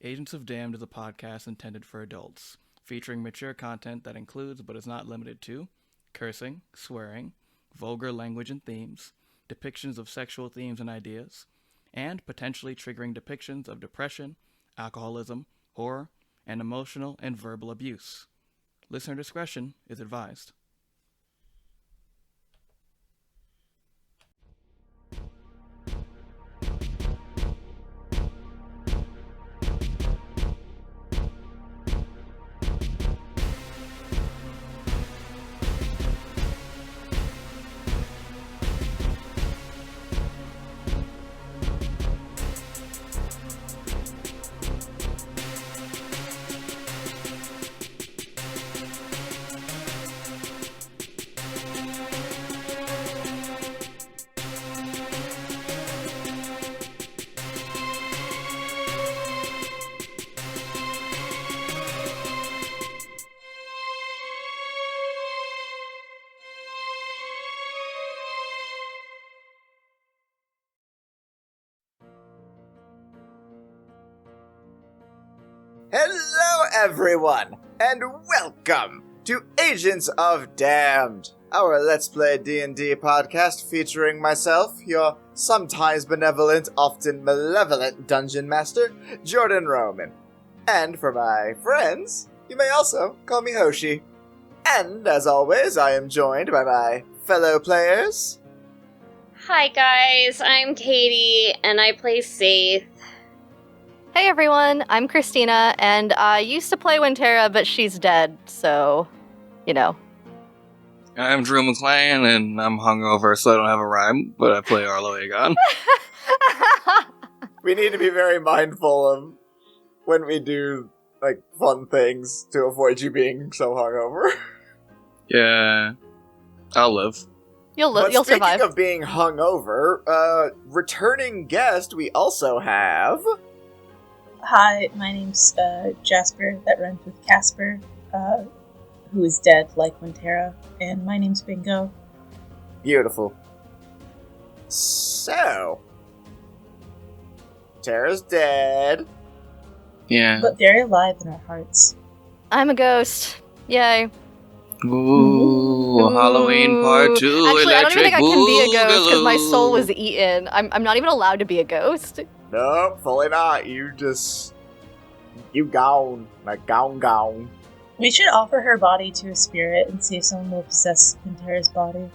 Agents of Damned is a podcast intended for adults, featuring mature content that includes but is not limited to cursing, swearing, vulgar language and themes, depictions of sexual themes and ideas, and potentially triggering depictions of depression, alcoholism, horror, and emotional and verbal abuse. Listener discretion is advised. Hello everyone, and welcome to Agents of Damned, our Let's Play D&D podcast featuring myself, your sometimes benevolent, often malevolent Dungeon Master, Jordan Roman. And for my friends, you may also call me Hoshi. And as always, I am joined by my fellow players. Hi guys, I'm Katie, and I play Saithe. Hey everyone, I'm Christina, and I used to play Winterra, but she's dead, so, you know. I'm Drew McLean, and I'm hungover, so I don't have a rhyme, but I play Arlo Aegon. We need to be very mindful of when we do, fun things to avoid you being so hungover. Yeah, I'll live. You'll Speaking survive. of being hungover, returning guest, we also have... Hi, my name's Jasper, that runs with Casper, who is dead like Winterra, and my name's Bingo. Beautiful. So... Tara's dead. Yeah. But they're alive in our hearts. I'm a ghost. Yay. Ooh, Halloween part 2, Actually, I don't even think I can be a ghost because Boogaloo. my soul was eaten. I'm not even allowed to be a ghost. Nope, fully not. You gone. Gone. We should offer her body to a spirit and see if someone will possess Winterra's body.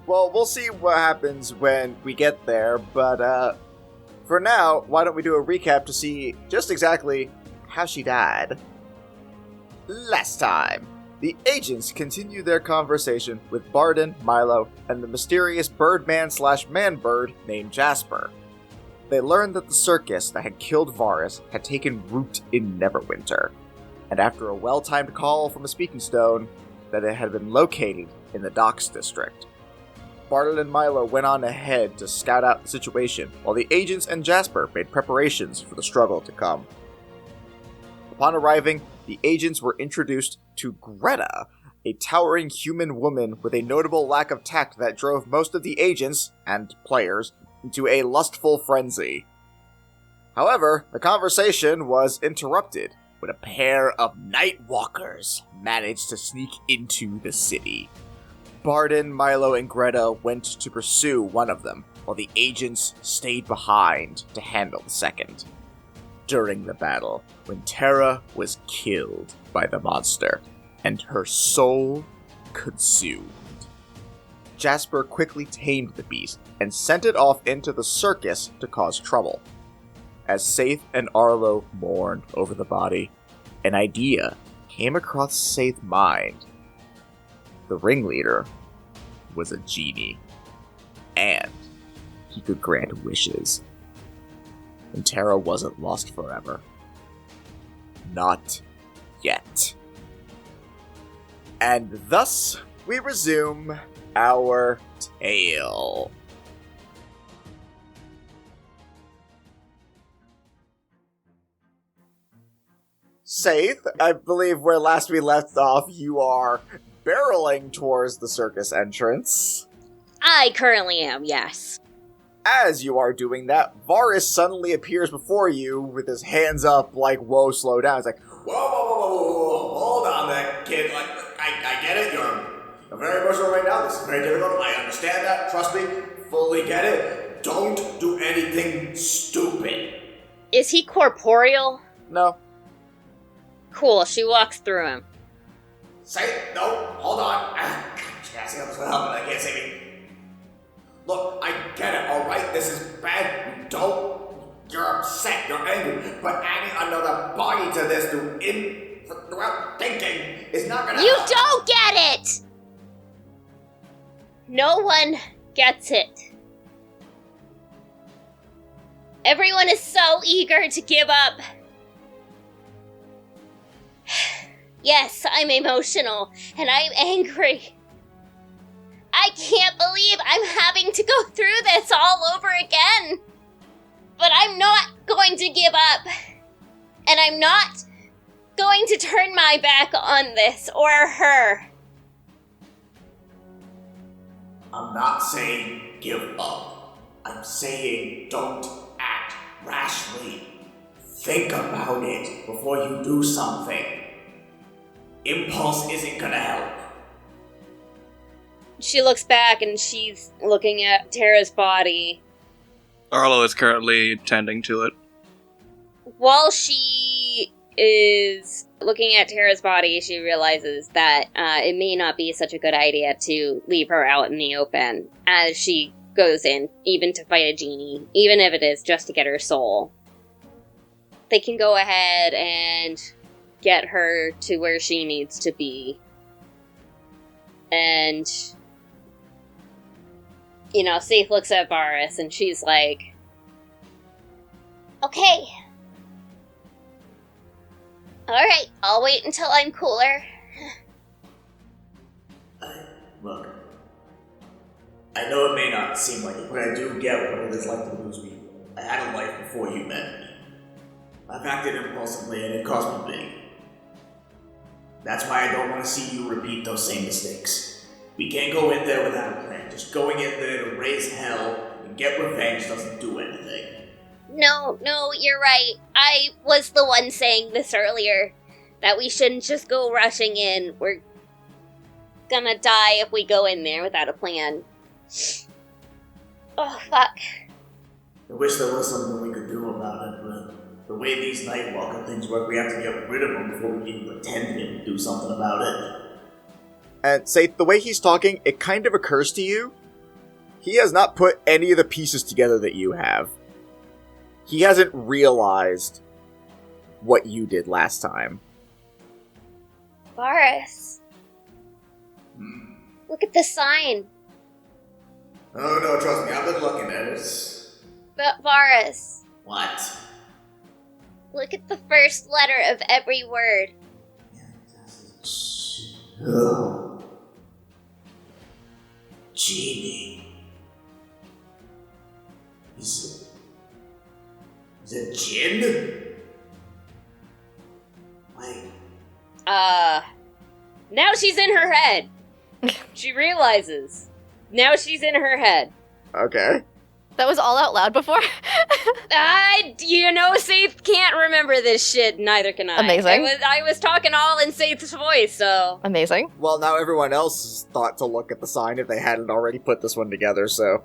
Well, we'll see what happens when we get there, but, for now, why don't we do a recap to see just exactly how she died. Last time, the agents continued their conversation with Barden, Milo, and the mysterious birdman/man-bird named Jasper. They learned that the circus that had killed Varus had taken root in Neverwinter, and after a well-timed call from a speaking stone, that it had been located in the Docks District. Barden and Milo went on ahead to scout out the situation, while the agents and Jasper made preparations for the struggle to come. Upon arriving, the agents were introduced to Greta, a towering human woman with a notable lack of tact that drove most of the agents, and players, into a lustful frenzy. However, the conversation was interrupted when a pair of Nightwalkers managed to sneak into the city. Barden, Milo, and Greta went to pursue one of them, while the agents stayed behind to handle the second. During the battle, Winterra was killed by the monster, and her soul consumed. Jasper quickly tamed the beast and sent it off into the circus to cause trouble. As Saithe and Arlo mourned over the body, an idea came across Saithe's mind. The ringleader was a genie, and he could grant wishes. And Tara wasn't lost forever. Not yet. And thus, we resume our tale. Saithe, I believe where last we left off, you are barreling towards the circus entrance. I currently am, yes. As you are doing that, Varus suddenly appears before you with his hands up like, whoa, slow down. He's like, Whoa, hold on there, kid. Like, I get it, you're very emotional right now, this is very difficult, I understand that, trust me, fully get it. Don't do anything stupid. Is he corporeal? no. Cool, she walks through him. No, hold on. She's asking us for help, and I can't say me. Look, I get it, alright? This is bad. You're upset, you're angry, but adding another body to this throughout thinking is not gonna You help. don't get it! No one gets it. Everyone is so eager to give up. Yes, I'm emotional, and I'm angry. I can't believe I'm having to go through this all over again. But I'm not going to give up. And I'm not going to turn my back on this or her. I'm not saying give up. I'm saying don't act rashly. Think about it before you do something. Impulse isn't gonna help. She looks back and she's looking at Tara's body. Arlo is currently tending to it. While she is looking at Tara's body, she realizes that it may not be such a good idea to leave her out in the open as she goes in, even to fight a genie, even if it is just to get her soul. They can go ahead and get her to where she needs to be. And, you know, Saithe looks at Varus and she's like, okay. Alright, I'll wait until I'm cooler. Look, I know it may not seem like it, but I do get what it is like to lose people. I had a life before you met me. I've acted impulsively and it cost me big. That's why I don't want to see you repeat those same mistakes. We can't go in there without a plan. Just going in there to raise hell and get revenge doesn't do anything. No, you're right. I was the one saying this earlier. That we shouldn't just go rushing in. We're gonna die if we go in there without a plan. Oh, fuck. I wish there was something we could do about it, but the way these Nightwalker things work, we have to get rid of them before we can even pretend to do something about it. And Saithe, the way he's talking, it kind of occurs to you, he has not put any of the pieces together that you have. He hasn't realized what you did last time. Varus. Look at the sign. Oh no, trust me, I've been looking at it. But Varus, What? look at the first letter of every word. Oh. Genie. Is it Jin? Wait. Now she's in her head. She realizes. Now she's in her head. Okay. That was all out loud before? Saithe can't remember this shit, neither can I. Amazing. I was talking all in Saithe's voice, so... Amazing. Well, now everyone else has thought to look at the sign if they hadn't already put this one together, so...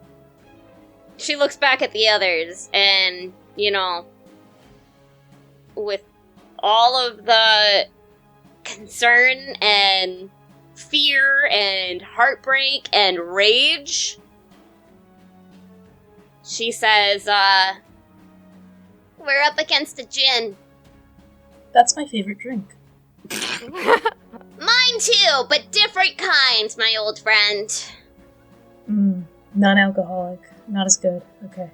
She looks back at the others, and, with all of the concern and fear and heartbreak and rage, she says, we're up against a djinn. That's my favorite drink. Mine too, but different kinds, my old friend. Non-alcoholic. Not as good. Okay.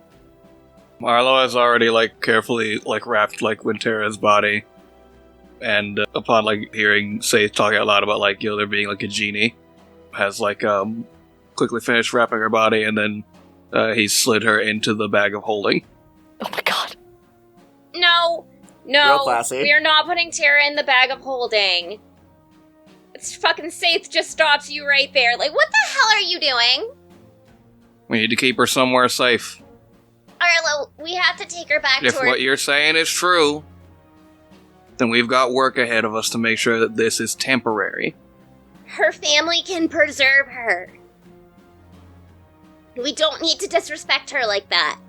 Arlo has already, carefully, wrapped, Winterra's body. And upon, hearing Saithe talk out loud about, there being, a genie, has, quickly finished wrapping her body, and then he slid her into the bag of holding. Oh my god. No, Real classy. we are not putting Tara in the bag of holding. It's fucking Saithe just stops you right there. What the hell are you doing? We need to keep her somewhere safe. Arlo, we have to take her back If to her... what you're saying is true, then we've got work ahead of us to make sure that this is temporary. Her family can preserve her. We don't need to disrespect her like that.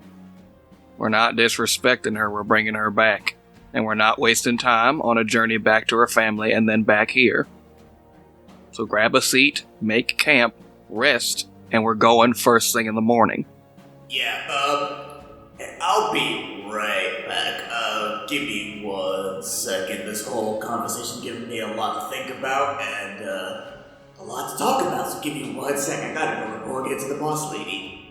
We're not disrespecting her, we're bringing her back. And we're not wasting time on a journey back to her family and then back here. So grab a seat, make camp, rest, and we're going first thing in the morning. Yeah, I'll be right back. Give me 1 second. This whole conversation giving me a lot to think about and, a lot to talk about, so give me 1 second. I gotta go report it to the boss lady.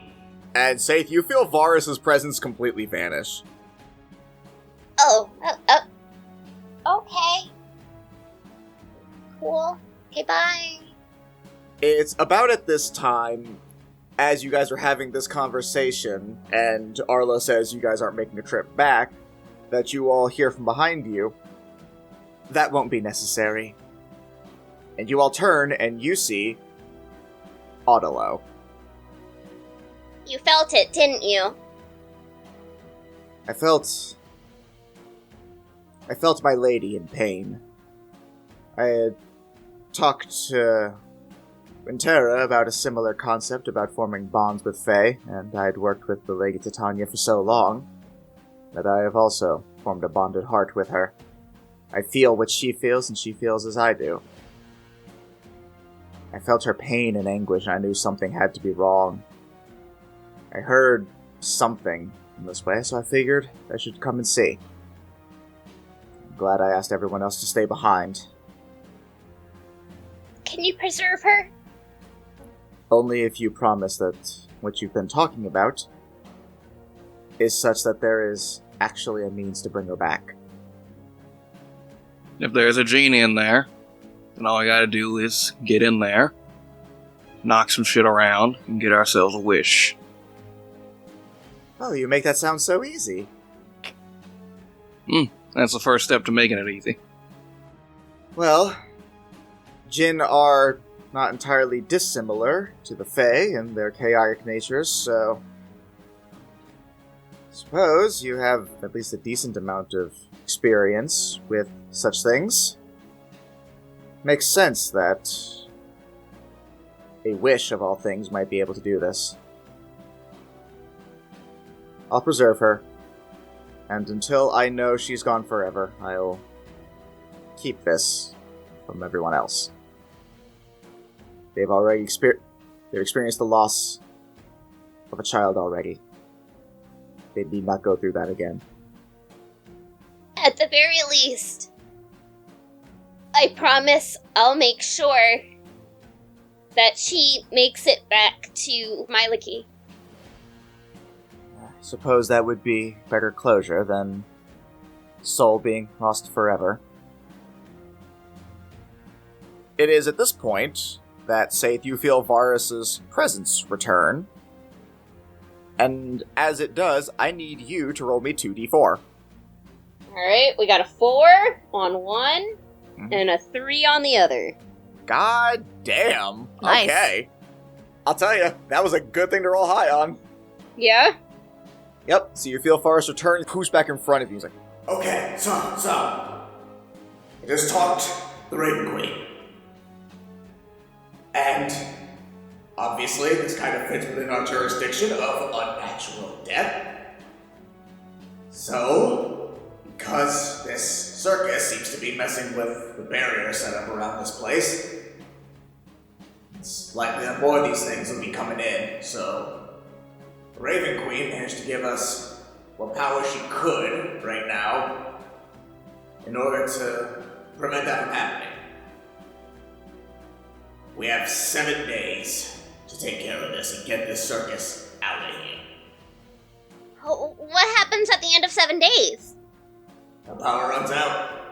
And Saithe, you feel Varus's presence completely vanish. Okay. Cool. Okay, bye. It's about at this time, as you guys are having this conversation, and Arlo says you guys aren't making a trip back, that you all hear from behind you, "That won't be necessary." And you all turn, and you see Autolo. You felt it, didn't you? I felt my lady in pain. I had talked to Winterra about a similar concept about forming bonds with Fae, and I had worked with the Lady Titania for so long that I have also formed a bonded heart with her. I feel what she feels, and she feels as I do. I felt her pain and anguish, and I knew something had to be wrong. I heard something in this way, so I figured I should come and see. I'm glad I asked everyone else to stay behind. Can you preserve her? Only if you promise that what you've been talking about is such that there is actually a means to bring her back. If there's a genie in there, then all I gotta do is get in there, knock some shit around, and get ourselves a wish. Oh, you make that sound so easy. That's the first step to making it easy. Well, Jinn are not entirely dissimilar to the Fae in their chaotic natures, so I suppose you have at least a decent amount of experience with such things. Makes sense that a wish of all things might be able to do this. I'll preserve her, and until I know she's gone forever, I'll keep this from everyone else. They've already experienced the loss of a child already. They need not go through that again. At the very least, I promise I'll make sure that she makes it back to Myliki. I suppose that would be better closure than soul being lost forever. It is at this point that Saithe, you feel Varus's presence return. And as it does, I need you to roll me 2d4. Alright, we got a 4 on one, and a 3 on the other. God damn. Nice. Okay. I'll tell you, that was a good thing to roll high on. Yeah? Yep, so you feel Varus return. Who's back in front of you? He's like, Okay, so, I just talked to the Raven Queen. And, obviously, this kind of fits within our jurisdiction of unnatural death. So, because this circus seems to be messing with the barrier set up around this place, it's likely that more of these things will be coming in, so the Raven Queen managed to give us what power she could right now in order to prevent that from happening. We have 7 days to take care of this and get this circus out of here. What happens at the end of 7 days? The power runs out,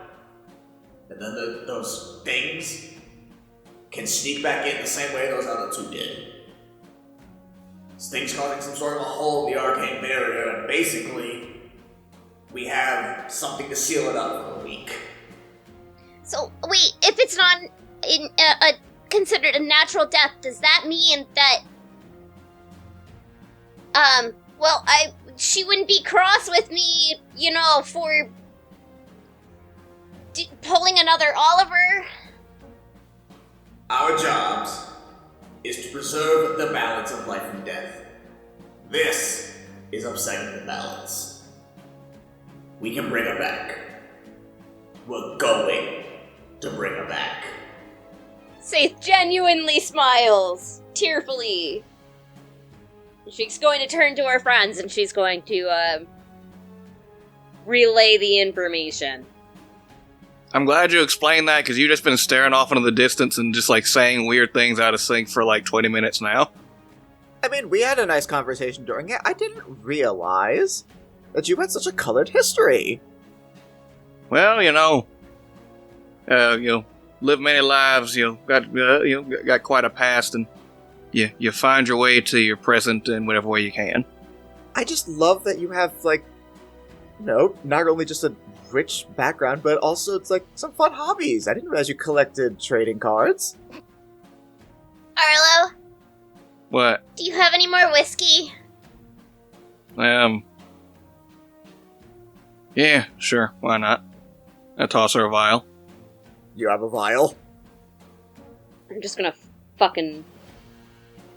and then those things can sneak back in the same way those other two did. This thing's causing some sort of a hole in the arcane barrier, and basically, we have something to seal it up for a week. So, wait, if it's not considered a natural death, does that mean that, well, she wouldn't be cross with me, for pulling another Oliver. Our jobs is to preserve the balance of life and death. This is upsetting the balance. We can bring her back. We're going to bring her back. Saithe genuinely smiles, tearfully. She's going to turn to her friends and she's going to, relay the information. I'm glad you explained that, because you've just been staring off into the distance and just, saying weird things out of sync for, 20 minutes now. I mean, we had a nice conversation during it. I didn't realize that you had such a colored history. Well, live many lives, got quite a past, and you find your way to your present in whatever way you can. I just love that you have, not only just a rich background, but also it's some fun hobbies. I didn't realize you collected trading cards. Arlo? What? Do you have any more whiskey? Yeah, sure, why not? I toss her a vial. You have a vial? I'm just gonna fucking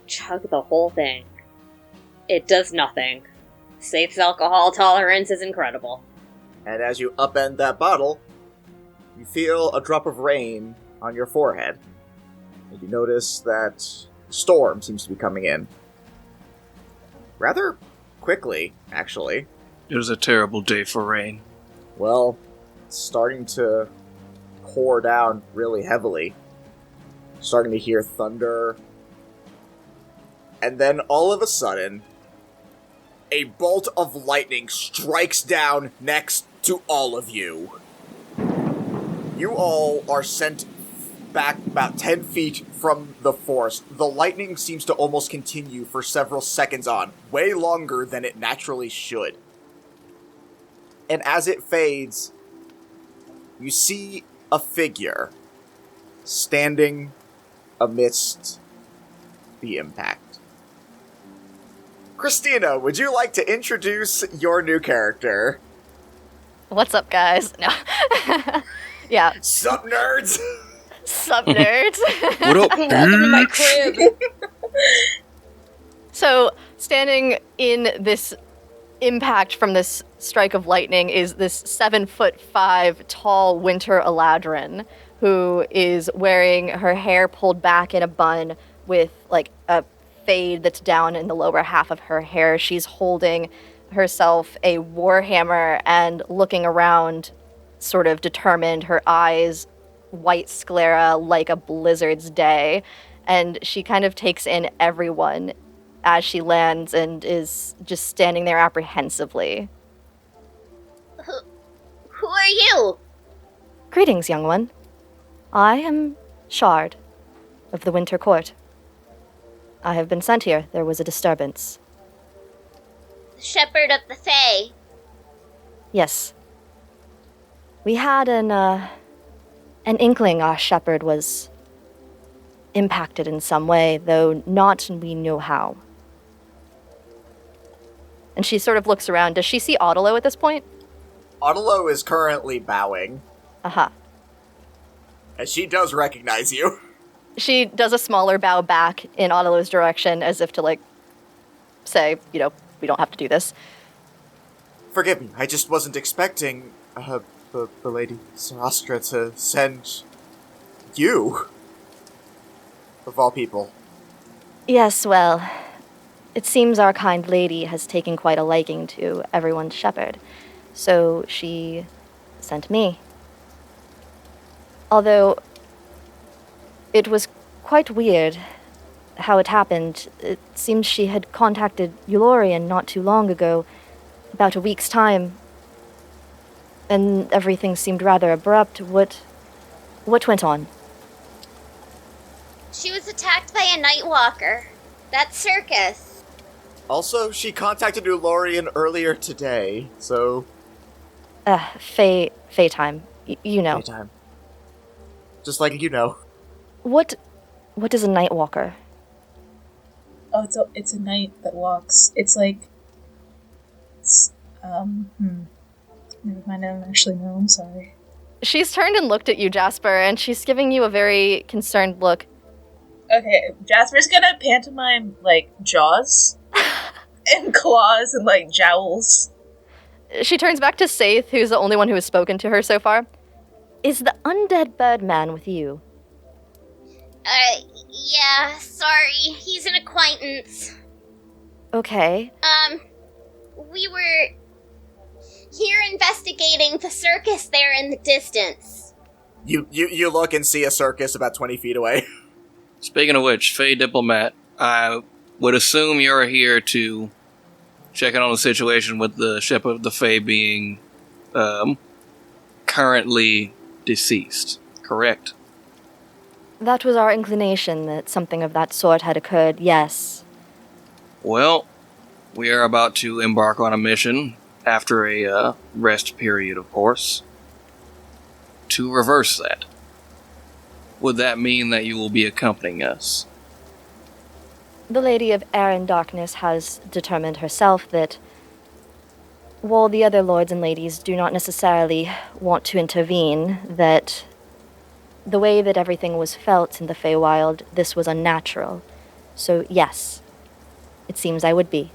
chug the whole thing. It does nothing. Saithe's alcohol tolerance is incredible. And as you upend that bottle, you feel a drop of rain on your forehead. And you notice that storm seems to be coming in. Rather quickly, actually. It was a terrible day for rain. Well, it's starting to pour down really heavily. Starting to hear thunder. And then all of a sudden, a bolt of lightning strikes down next to all of you. You all are sent back about 10 feet from the forest. The lightning seems to almost continue for several seconds on, way longer than it naturally should. And as it fades, you see a figure standing amidst the impact. Christina, would you like to introduce your new character? What's up, guys? No. Yeah. Sup, nerds? Sup, nerds? What up, Welcome to my crib. So, standing in this impact from this strike of lightning is this 7'5" tall Winter Eladrin, who is wearing her hair pulled back in a bun with a fade that's down in the lower half of her hair. She's holding herself a warhammer and looking around, sort of determined, her eyes white sclera like a blizzard's day, and she kind of takes in everyone as she lands and is just standing there apprehensively. Who are you? Greetings, young one. I am Shard of the Winter Court. I have been sent here. There was a disturbance. Shepherd of the Fae. Yes. We had an inkling our shepherd was impacted in some way, though not we knew how. And she sort of looks around. Does she see Otelo at this point? Otelo is currently bowing. Aha. And she does recognize you. She does a smaller bow back in Otelo's direction as if to, say, we don't have to do this. Forgive me, I just wasn't expecting the Lady Sarastra to send you. Of all people. Yes, well, it seems our kind lady has taken quite a liking to everyone's shepherd, so she sent me. Although, it was quite weird how it happened. It seems she had contacted Eulorian not too long ago, about a week's time, and everything seemed rather abrupt. What went on? She was attacked by a Nightwalker. That circus. Also, she contacted Eulorian earlier today, so... Fae time. You know. Fae time. Just like you know. What is a Nightwalker? Oh, it's a knight that walks. It's Never mind, I don't actually know, I'm sorry. She's turned and looked at you, Jasper, and she's giving you a very concerned look. Okay, Jasper's gonna pantomime, like, jaws and claws and, like, jowls. She turns back to Saithe, who's the only one who has spoken to her so far. Is the undead bird man with you? Yeah, sorry. He's an acquaintance. Okay. We were here investigating the circus there in the distance. You look and see a circus about 20 feet away. Speaking of which, Fey Diplomat, I would assume you're here to check in on the situation with the ship of the Fey being currently deceased, correct? That was our inclination that something of that sort had occurred, yes. Well, we are about to embark on a mission, after a rest period, of course, to reverse that. Would that mean that you will be accompanying us? The Lady of Air and Darkness has determined herself that while the other lords and ladies do not necessarily want to intervene, that the way that everything was felt in the Feywild, this was unnatural. So yes, it seems I would be.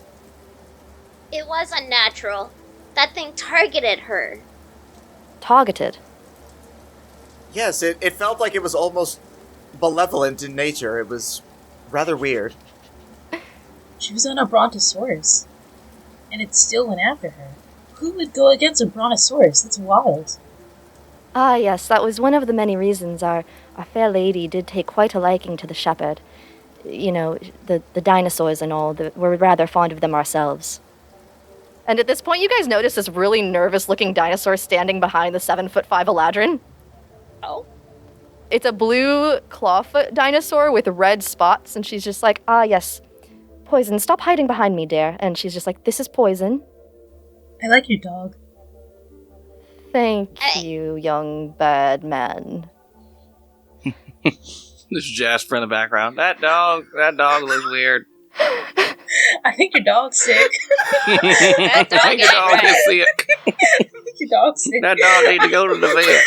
It was unnatural. That thing targeted her. Targeted? Yes, it felt like it was almost malevolent in nature. It was rather weird. She was on a brontosaurus, and it still went after her. Who would go against a brontosaurus? That's wild. Ah, yes, that was one of the many reasons our fair lady did take quite a liking to the shepherd. You know, the dinosaurs and all, we're rather fond of them ourselves. And at this point, you guys notice this really nervous-looking dinosaur standing behind the 7'5" Eladrin. Oh. It's a blue clawfoot dinosaur with red spots, and she's just like, ah, yes, Poison, stop hiding behind me, dear. And she's just like, this is Poison. I like your dog. Thank you, young bad man. This is Jasper in the background. That dog looks weird. I think your dog's sick. That dog I think your dog is sick. I think your dog's sick. That dog need to go to the vet.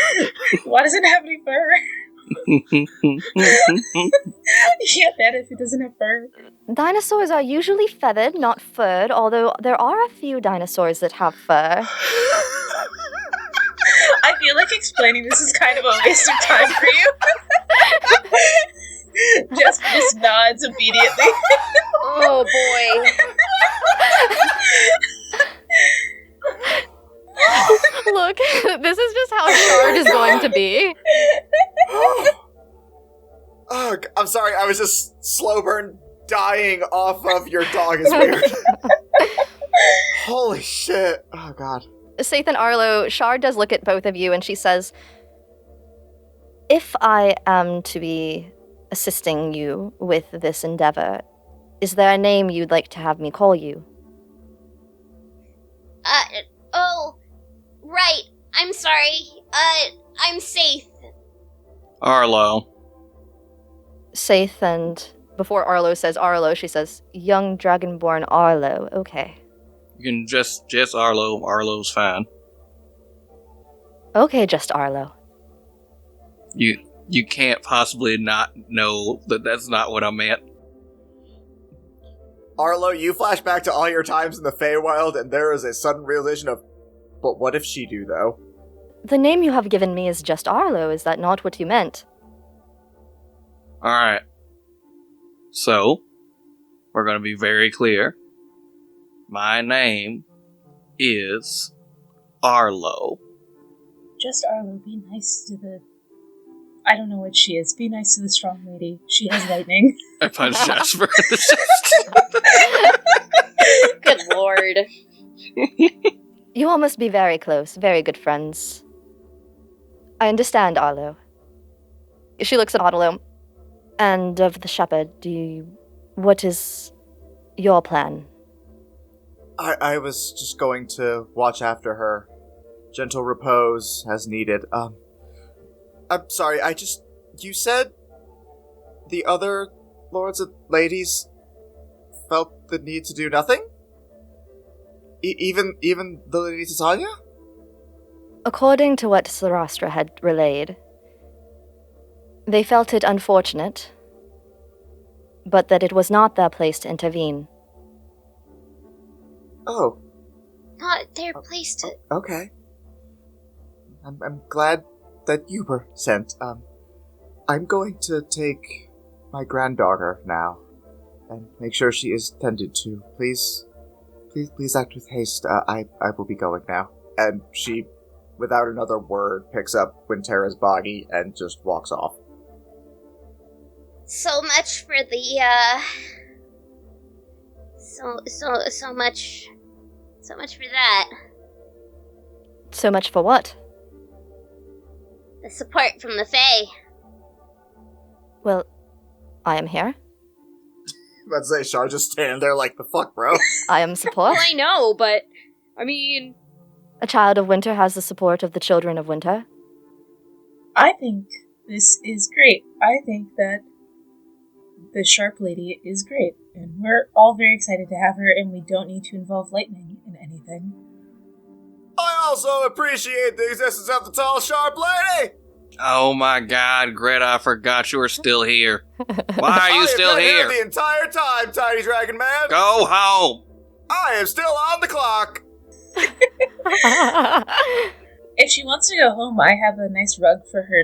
Why doesn't it have any fur? You get that if it doesn't have fur. Dinosaurs are usually feathered, not furred, although there are a few dinosaurs that have fur. I feel like explaining this is kind of a waste of time for you. Just nods immediately. Oh boy. Look, this is just how Shard is going to be. Oh, I'm sorry, I was just slow burn dying off of your dog is weird. Holy shit. Oh, God. Saithe and Arlo, Shard does look at both of you and she says, if I am to be assisting you with this endeavor, is there a name you'd like to have me call you? Oh, right. I'm sorry. I'm Saithe. Arlo. Saithe, and before Arlo says Arlo, she says, young dragonborn Arlo. Okay. You can just Arlo. Arlo's fine. Okay, just Arlo. You can't possibly not know that that's not what I meant. Arlo, you flash back to all your times in the Feywild, and there is a sudden realization of, but what if she do, though? The name you have given me is just Arlo. Is that not what you meant? Alright. So, we're going to be very clear. My name is Arlo. Just Arlo, be nice to the... I don't know what she is. Be nice to the strong lady. She has lightning. I punched Jasper in the chest. Good lord. You all must be very close, very good friends. I understand, Arlo. She looks at Arlo. And of the shepherd, what is your plan? I was just going to watch after her. Gentle repose as needed. I'm sorry, you said the other lords and ladies felt the need to do nothing? Even the Lady Titania? According to what Sarastra had relayed, they felt it unfortunate, but that it was not their place to intervene. Oh, Not their place to. okay. I'm glad that you were sent. I'm going to take my granddaughter now and make sure she is tended to. Please act with haste. I will be going now. And she, without another word, picks up Winterra's body and just walks off. So much for the, So much for that. So much for what? The support from the Fae. Well, I am here. Let's say Char just standing there like, the fuck, bro? I am support. Well, I know, but, I mean... A child of winter has the support of the children of winter. I think this is great. I think that the Sharp Lady is great, and we're all very excited to have her, and we don't need to involve lightning in anything. I also appreciate the existence of the tall, sharp lady! Oh my god, Greta, I forgot you were still here. Why are you still I have been here? the entire time, Tiny Dragon Man! Go home! I am still on the clock! If she wants to go home, I have a nice rug for her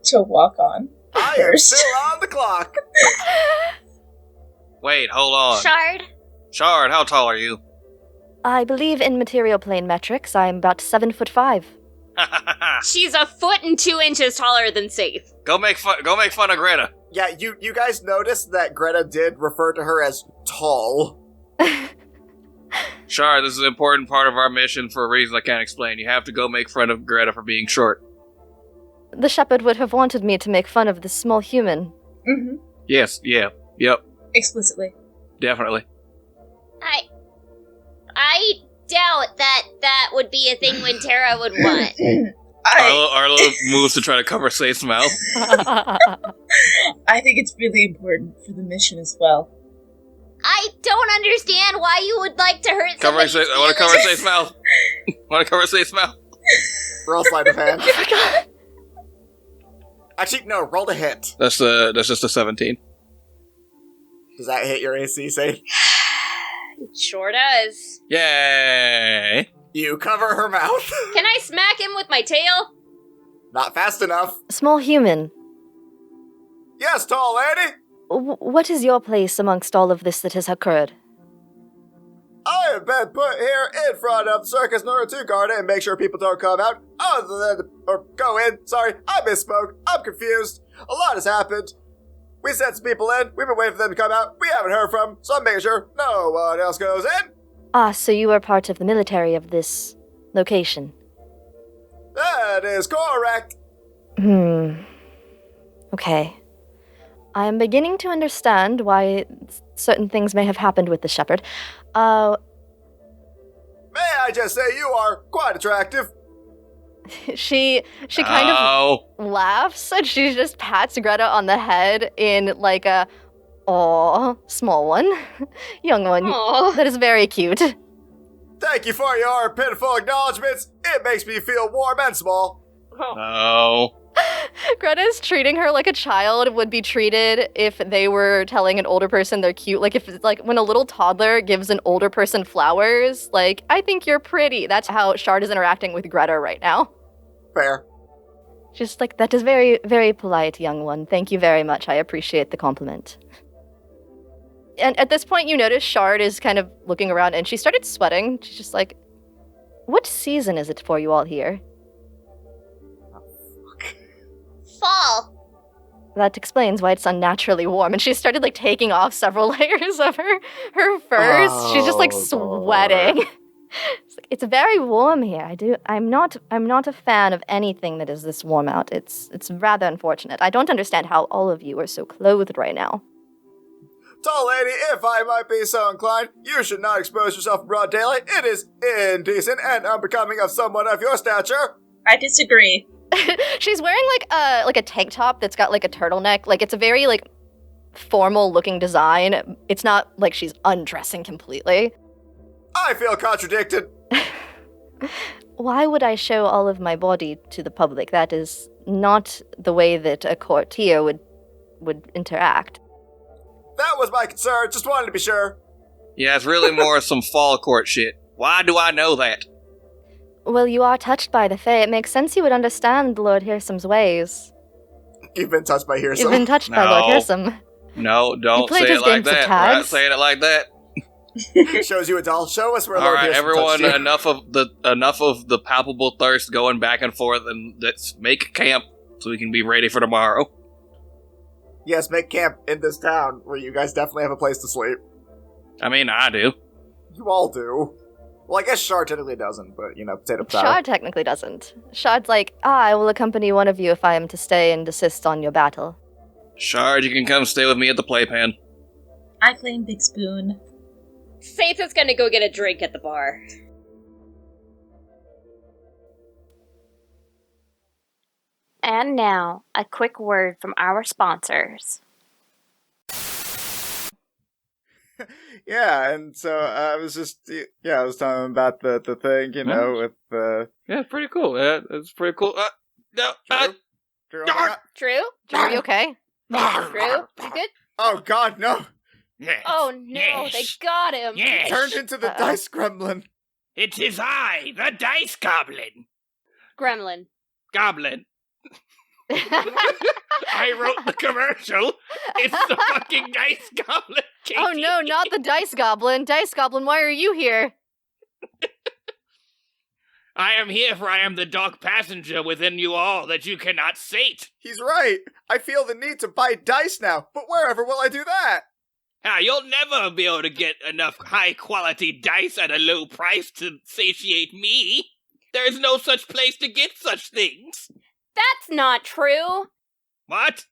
to walk on. I am First. still on the clock! Wait, hold on. Shard? Shard, how tall are you? I believe in material plane metrics, I am about 7'5". She's 1 foot and 2 inches taller than Saithe. Go make fun of Greta. Yeah, you guys noticed that Greta did refer to her as tall. Shard, this is an important part of our mission for a reason I can't explain. You have to go make fun of Greta for being short. The shepherd would have wanted me to make fun of this small human. Mm-hmm. Yes, yeah, yep, Explicitly. definitely. I doubt that would be a thing Winterra would want. Arlo moves to try to cover Saith's mouth. I think it's really important for the mission as well. I don't understand why you would like to hurt I somebody's want to cover feelings. Saith's mouth. Want to cover Saith's mouth. Roll sleight of hand. Actually, no, roll to hit. That's just a 17. Does that hit your AC, say? It sure does. Yay! You cover her mouth. Can I smack him with my tail? Not fast enough. Small human, Yes, tall lady. what is your place amongst all of this that has occurred? I have been put here in front of the circus in order to guard it and make sure people don't come out or go in. Sorry, I misspoke. I'm confused. A lot has happened. We sent some people in. We've been waiting for them to come out. We haven't heard from them, so I'm making sure no one else goes in. Ah, so you are part of the military of this location. That is correct. Okay. I am beginning to understand why certain things may have happened with the shepherd. May I just say you are quite attractive. She kind of laughs and she just pats Greta on the head in like a, aw, small one, young one. Aww. That is very cute. Thank you for your pitiful acknowledgments. It makes me feel warm and small. No. Greta is treating her like a child would be treated if they were telling an older person they're cute. Like if like when a little toddler gives an older person flowers, like, I think you're pretty. That's how Shard is interacting with Greta right now. Fair. She's like, that is very, very polite, young one. Thank you very much. I appreciate the compliment. And at this point, you notice Shard is kind of looking around and she started sweating. She's just like, what season is it for you all here? Fall. That explains why it's unnaturally warm. And she started like taking off several layers of her furs. She's just like sweating. It's very warm here. I'm not a fan of anything that is this warm out. It's rather unfortunate. I don't understand how all of you are so clothed right now. Tall lady, if I might be so inclined, you should not expose yourself in broad daylight. It is indecent and unbecoming of someone of your stature. I disagree. She's wearing like a tank top that's got like a turtleneck. Like it's a very like formal looking design. It's not like she's undressing completely. I feel contradicted. Why would I show all of my body to the public? That is not the way that a courtier would interact. That was my concern. Just wanted to be sure. Yeah, it's really more some fall court shit. Why do I know that? Well, you are touched by the Fae. It makes sense you would understand Lord Hirsam's ways. You've been touched by Hearsome. You've been touched by Lord Hirsam. No, don't played say his it like games of that. We're tags. not saying it like that. Shows you a doll. Show us where All Lord right, Hirsom everyone, touched you. enough of the palpable thirst going back and forth, and let's make camp so we can be ready for tomorrow. Yes, make camp in this town where you guys definitely have a place to sleep. I mean, I do. You all do. Well, I guess Shard technically doesn't, but, potato. Shard technically doesn't. Shard's like, I will accompany one of you if I am to stay and assist on your battle. Shard, you can come stay with me at the playpen. I claim Big Spoon. Saithe is gonna go get a drink at the bar. And now, a quick word from our sponsors. Yeah, and so I was just, I was talking about the thing, with the... Yeah, it's pretty cool. It's pretty cool. No, Drew, oh my God. Drew? Drew, are you okay? Drew, you good? Oh, God, no! Yes. Oh no, Yes. they got him. Yes. Turned into the dice gremlin. It is I, the Dice Goblin. Gremlin. Goblin. I wrote the commercial. It's the fucking Dice Goblin. Katie. Oh no, not the Dice Goblin. Dice Goblin, why are you here? I am here, for I am the dark passenger within you all that you cannot sate. He's right. I feel the need to buy dice now, but wherever will I do that? Ah, you'll never be able to get enough high-quality dice at a low price to satiate me. There is no such place to get such things. That's not true. What?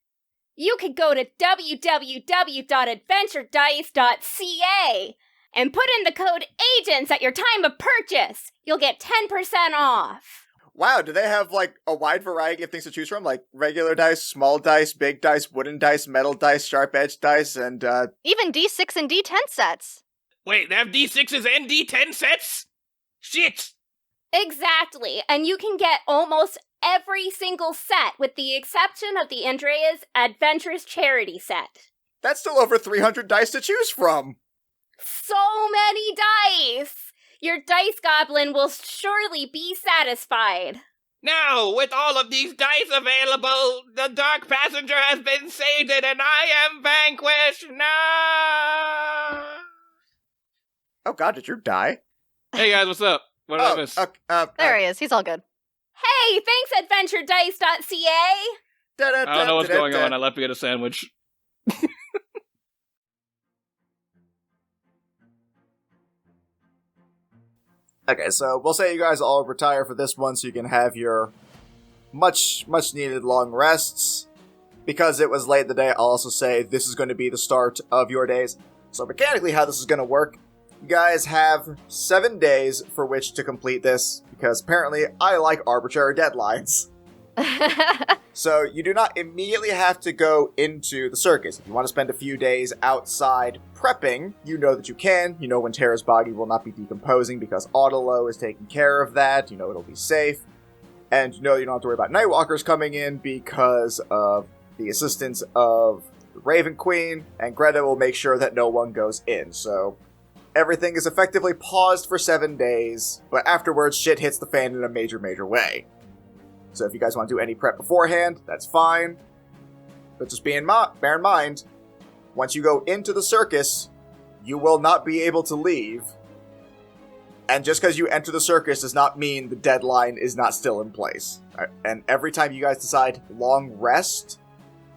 You could go to www.adventuredice.ca and put in the code AGENTS at your time of purchase. You'll get 10% off. Wow, do they have, a wide variety of things to choose from? Like regular dice, small dice, big dice, wooden dice, metal dice, sharp-edged dice, and, Even D6 and D10 sets. Wait, they have D6s and D10 sets? Shit! Exactly, and you can get almost every single set with the exception of the Andrea's Adventures Charity set. that's still over 300 dice to choose from. So many dice! Your dice goblin will surely be satisfied. Now, with all of these dice available, the Dark Passenger has been sated and I am vanquished. No! Oh god, did you die? Hey guys, what's up? What did I miss? There he is. He's all good. Hey, thanks AdventureDice.ca! I don't know what's going on. I left to get a sandwich. Okay, so we'll say you guys all retire for this one so you can have your much needed long rests. Because it was late in the day, I'll also say this is going to be the start of your days. So mechanically how this is going to work, you guys have 7 days for which to complete this, because apparently I like arbitrary deadlines. So you do not immediately have to go into the circus. If you want to spend a few days outside prepping, you know that you can. You know Winterra's body will not be decomposing because Autolo is taking care of that. You know it'll be safe. And you know you don't have to worry about Nightwalkers coming in because of the assistance of the Raven Queen, and Greta will make sure that no one goes in. So everything is effectively paused for 7 days, but afterwards shit hits the fan in a major way. So if you guys want to do any prep beforehand, that's fine. But just bear in mind, once you go into the circus, you will not be able to leave. And just because you enter the circus does not mean the deadline is not still in place. Right? And every time you guys decide long rest,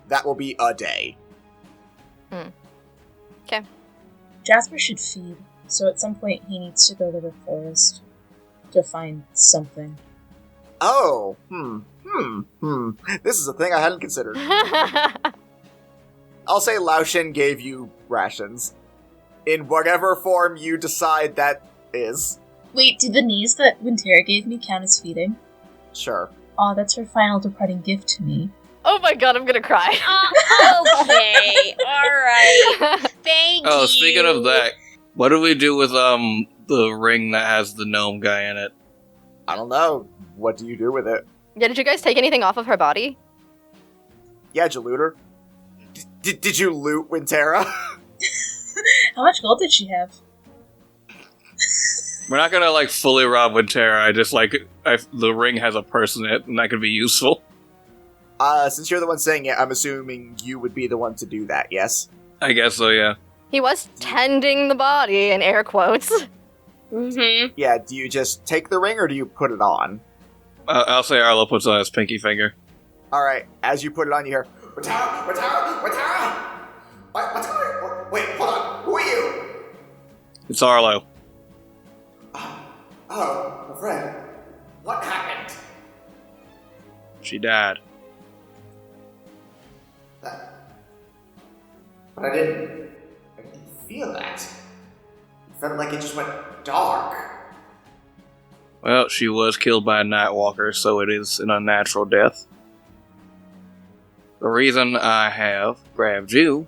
that will be a day. Okay. Jasper should feed, so at some point he needs to go to the forest to find something. Oh, This is a thing I hadn't considered. I'll say Lao Shin gave you rations. In whatever form you decide that is. Wait, do the knees that Winterra gave me count as feeding? Sure. Aw, that's her final departing gift to me. Oh my god, I'm gonna cry. Okay, alright. Thank you. Oh, speaking of that, what do we do with the ring that has the gnome guy in it? I don't know. What do you do with it? Yeah, did you guys take anything off of her body? Yeah, did you loot her? Did you loot Winterra? How much gold did she have? We're not gonna, like, fully rob Winterra. I just, like, the ring has a purse in it, and that could be useful. Since you're the one saying it, I'm assuming you would be the one to do that, yes? I guess so, yeah. He was tending the body, in air quotes. Mm-hmm. Yeah, do you just take the ring or do you put it on? I'll say Arlo puts on his pinky finger. Alright, as you put it on, you hear, Winterra! Wait, hold on. Who are you? It's Arlo. Oh, my friend. What happened? She died. But I didn't feel that. It felt like it just went dark. Well, she was killed by a Nightwalker, so it is an unnatural death. The reason I have grabbed you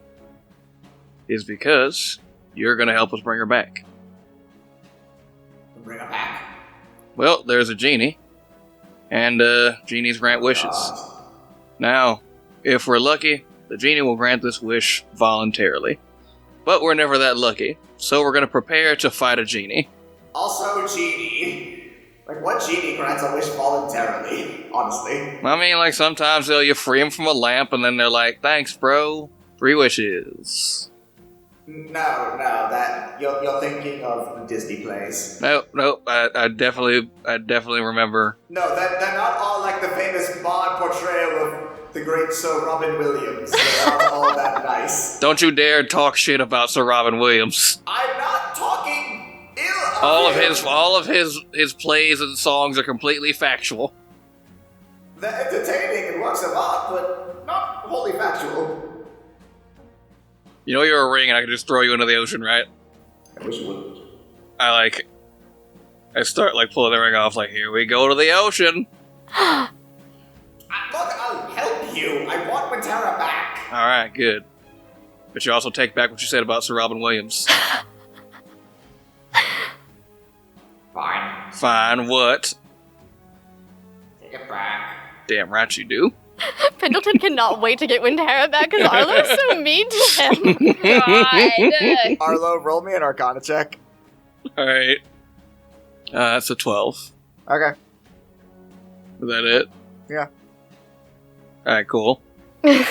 is because you're going to help us bring her back. Bring her back. Well, there's a genie, and genies grant wishes. Now, if we're lucky, the genie will grant this wish voluntarily. But we're never that lucky, so we're going to prepare to fight a genie. Also, genie. Like, what genie grants a wish voluntarily, honestly? I mean, like, sometimes you free them from a lamp, and then they're like, thanks, bro. 3 wishes. No, that you're thinking of the Disney plays. Nope, I definitely remember. No, they're not all like the famous Bond portrayal of the great Sir Robin Williams. They're not all that nice. Don't you dare talk shit about Sir Robin Williams. I'm not talking ill of All of his plays and songs are completely factual. They're entertaining and works of art, but not wholly factual. You know you're a ring and I can just throw you into the ocean, right? I wish you wouldn't. I start pulling the ring off, like, here we go to the ocean. Look, I'll help you. I want Winterra back. Alright, good. But you also take back what you said about Sir Robin Williams. Fine. Fine, what? Take it back. Damn right you do. Pendleton cannot wait to get Winterra back because Arlo's so mean to him. God. Arlo, roll me an Arcana check. Alright. That's a 12. Okay. Is that it? Yeah. Alright, cool. I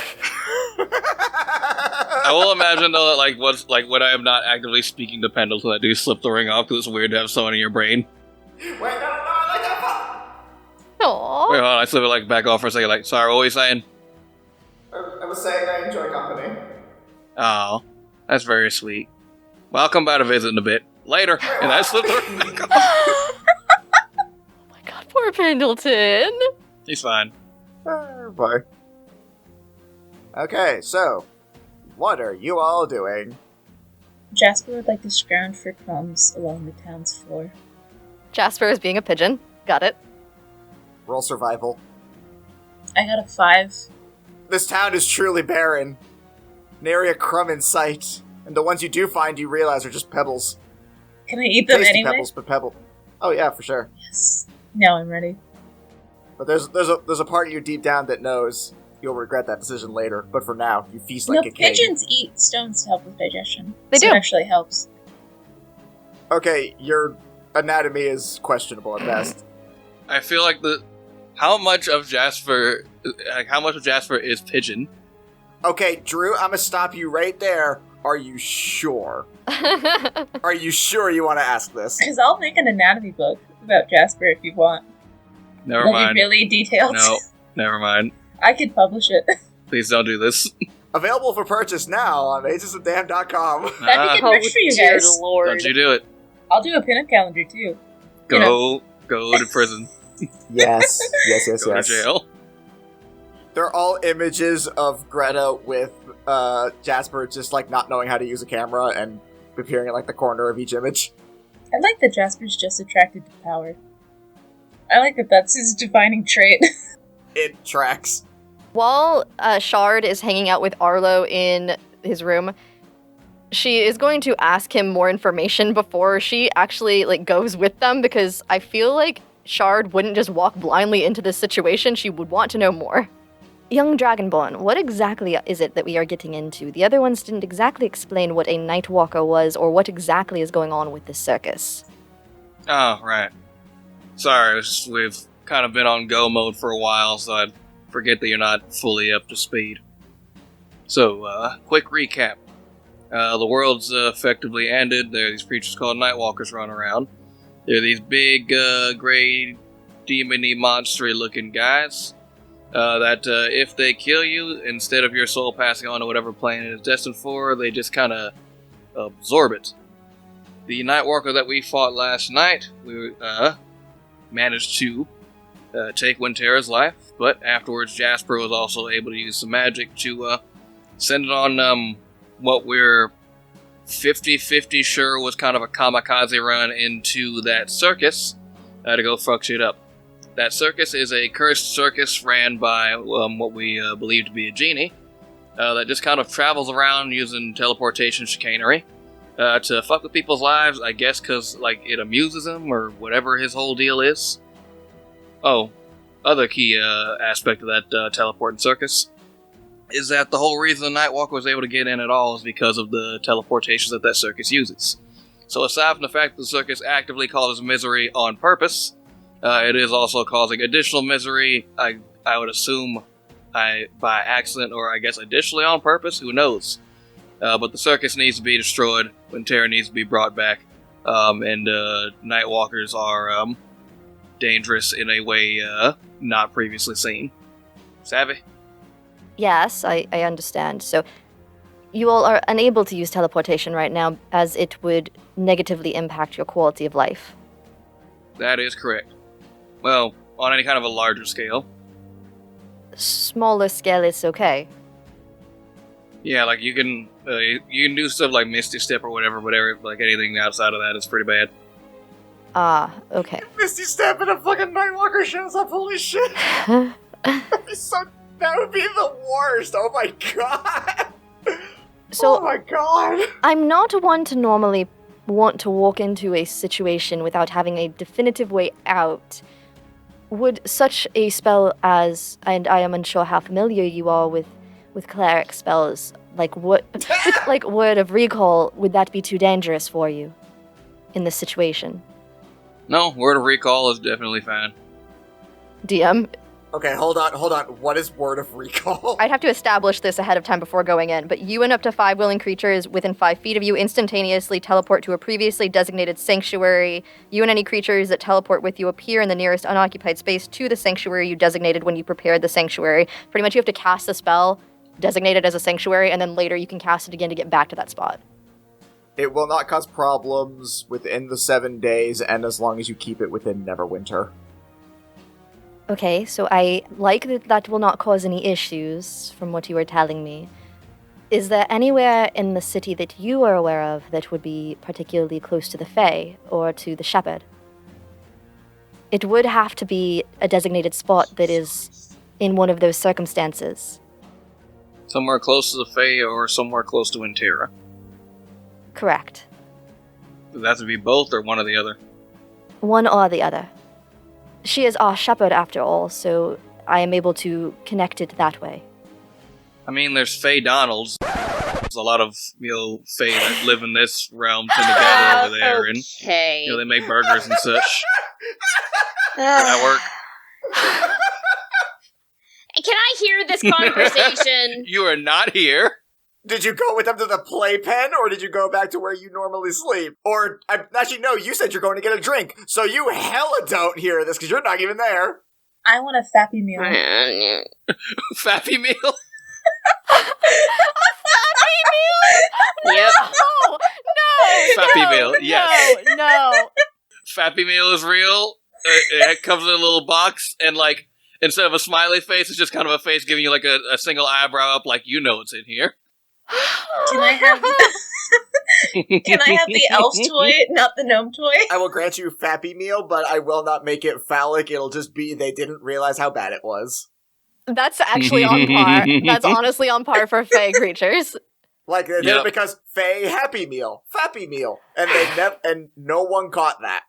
will imagine though that when I am not actively speaking to Pendleton, I do slip the ring off because it's weird to have someone in your brain. Wait, no, I like that fun. Aww. Wait, hold on, I slip it back off for a second, sorry, what were you saying? I was saying I enjoy company. Oh, that's very sweet. Well, I'll come by to visit in a bit. Later. And I slipped the ring back off. Oh my god, poor Pendleton. He's fine. Bye. Okay, so, what are you all doing? Jasper would like to scrounge for crumbs along the town's floor. Jasper is being a pigeon. Got it. Roll survival. I got a 5. This town is truly barren. Nary a crumb in sight. And the ones you do find, you realize are just pebbles. Can I eat them Tasty anyway? pebbles, but pebble. Oh yeah, for sure. Yes. Now I'm ready. But there's a part of you deep down that knows you'll regret that decision later. But for now, you feast like a king. Pigeons eat stones to help with digestion. They do. It actually helps. Okay, your anatomy is questionable at best. I feel like how much of Jasper is pigeon? Okay, Drew, I'm gonna stop you right there. Are you sure? Are you sure you want to ask this? Because I'll make an anatomy book about Jasper if you want. Never Will mind. be really detailed. No, never mind. I could publish it. Please don't do this. Available for purchase now on agesofdamn.com. That'd be good merch for you dear guys. Lord. Don't you do it. I'll do a pinup calendar too. Go to prison. Yes, yes. Go to jail. They're all images of Greta with Jasper just not knowing how to use a camera and appearing at the corner of each image. I like that Jasper's just attracted to power. I like that that's his defining trait. It tracks. While Shard is hanging out with Arlo in his room, She is going to ask him more information before she actually goes with them, because I feel like Shard wouldn't just walk blindly into this situation. She would want to know more. Young Dragonborn, what exactly is it that we are getting into? The other ones didn't exactly explain what a Nightwalker was or what exactly is going on with this circus. Oh, right. Sorry, we've kind of been on go mode for a while, so I forget that you're not fully up to speed. So, quick recap. The world's effectively ended. There are these creatures called Nightwalkers running around. They're these big, gray, demon-y, monster-looking guys that if they kill you, instead of your soul passing on to whatever plane it is destined for, they just kind of absorb it. The Nightwalker that we fought last night, we managed to take Winterra's life, but afterwards Jasper was also able to use some magic to send it on what we're 50-50 sure was kind of a kamikaze run into that circus to go fuck shit up. That circus is a cursed circus ran by what we believe to be a genie that just kind of travels around using teleportation chicanery to fuck with people's lives, I guess because it amuses him or whatever his whole deal is. Oh, other key aspect of that teleporting circus is that the whole reason the Nightwalker was able to get in at all is because of the teleportations that circus uses. So aside from the fact that the circus actively causes misery on purpose, it is also causing additional misery, I would assume by accident or I guess additionally on purpose, who knows. But the circus needs to be destroyed, Winterra needs to be brought back, and Nightwalkers are dangerous in a way not previously seen. Savvy? Yes, I understand. So you all are unable to use teleportation right now, as it would negatively impact your quality of life. That is correct. Well, on any kind of a larger scale. Smaller scale is okay. Yeah, you can do stuff like Misty Step or whatever, anything outside of that is pretty bad. Ah, okay. Misty Step and a fucking Nightwalker shows up, holy shit! That would be the worst, oh my god! So, oh my god! I'm not one to normally want to walk into a situation without having a definitive way out. Would such a spell as, and I am unsure how familiar you are with cleric spells, Word of Recall, would that be too dangerous for you in this situation? No, Word of Recall is definitely fine. DM? Okay, hold on. What is Word of Recall? I'd have to establish this ahead of time before going in, but you and up to 5 willing creatures within 5 feet of you instantaneously teleport to a previously designated sanctuary. You and any creatures that teleport with you appear in the nearest unoccupied space to the sanctuary you designated when you prepared the sanctuary. Pretty much you have to cast the spell, designate it as a sanctuary, and then later you can cast it again to get back to that spot. It will not cause problems within the 7 days, and as long as you keep it within Neverwinter. Okay, so I like that will not cause any issues, from what you were telling me. Is there anywhere in the city that you are aware of that would be particularly close to the Fae, or to the Shepherd? It would have to be a designated spot that is in one of those circumstances. Somewhere close to the Fae or somewhere close to Winterra? Correct. Does that have to be both or one or the other? One or the other. She is our shepherd after all, so I am able to connect it that way. I mean, there's Fae Donalds. There's a lot of, Fae that live in this realm tend to gather over there, and, they make burgers and such. Does that work? Can I hear this conversation? You are not here. Did you go with them to the playpen, or did you go back to where you normally sleep? Or, actually, no, you said you're going to get a drink, so you hella don't hear this, because you're not even there. I want a Fappy-Meal. Fappy-Meal? Fappy-Meal? Yep. No! Fappy-Meal, yes. No. Fappy-Meal is real. It comes in a little box, and, instead of a smiley face, it's just kind of a face giving you, a single eyebrow up, it's in here. Can I have the elf toy, not the gnome toy? I will grant you Fappy-Meal, but I will not make it phallic. It'll just be they didn't realize how bad it was. That's actually on par. That's honestly on par for Fae creatures. Like they did it because Fappy-Meal, Fappy-Meal, and and no one caught that.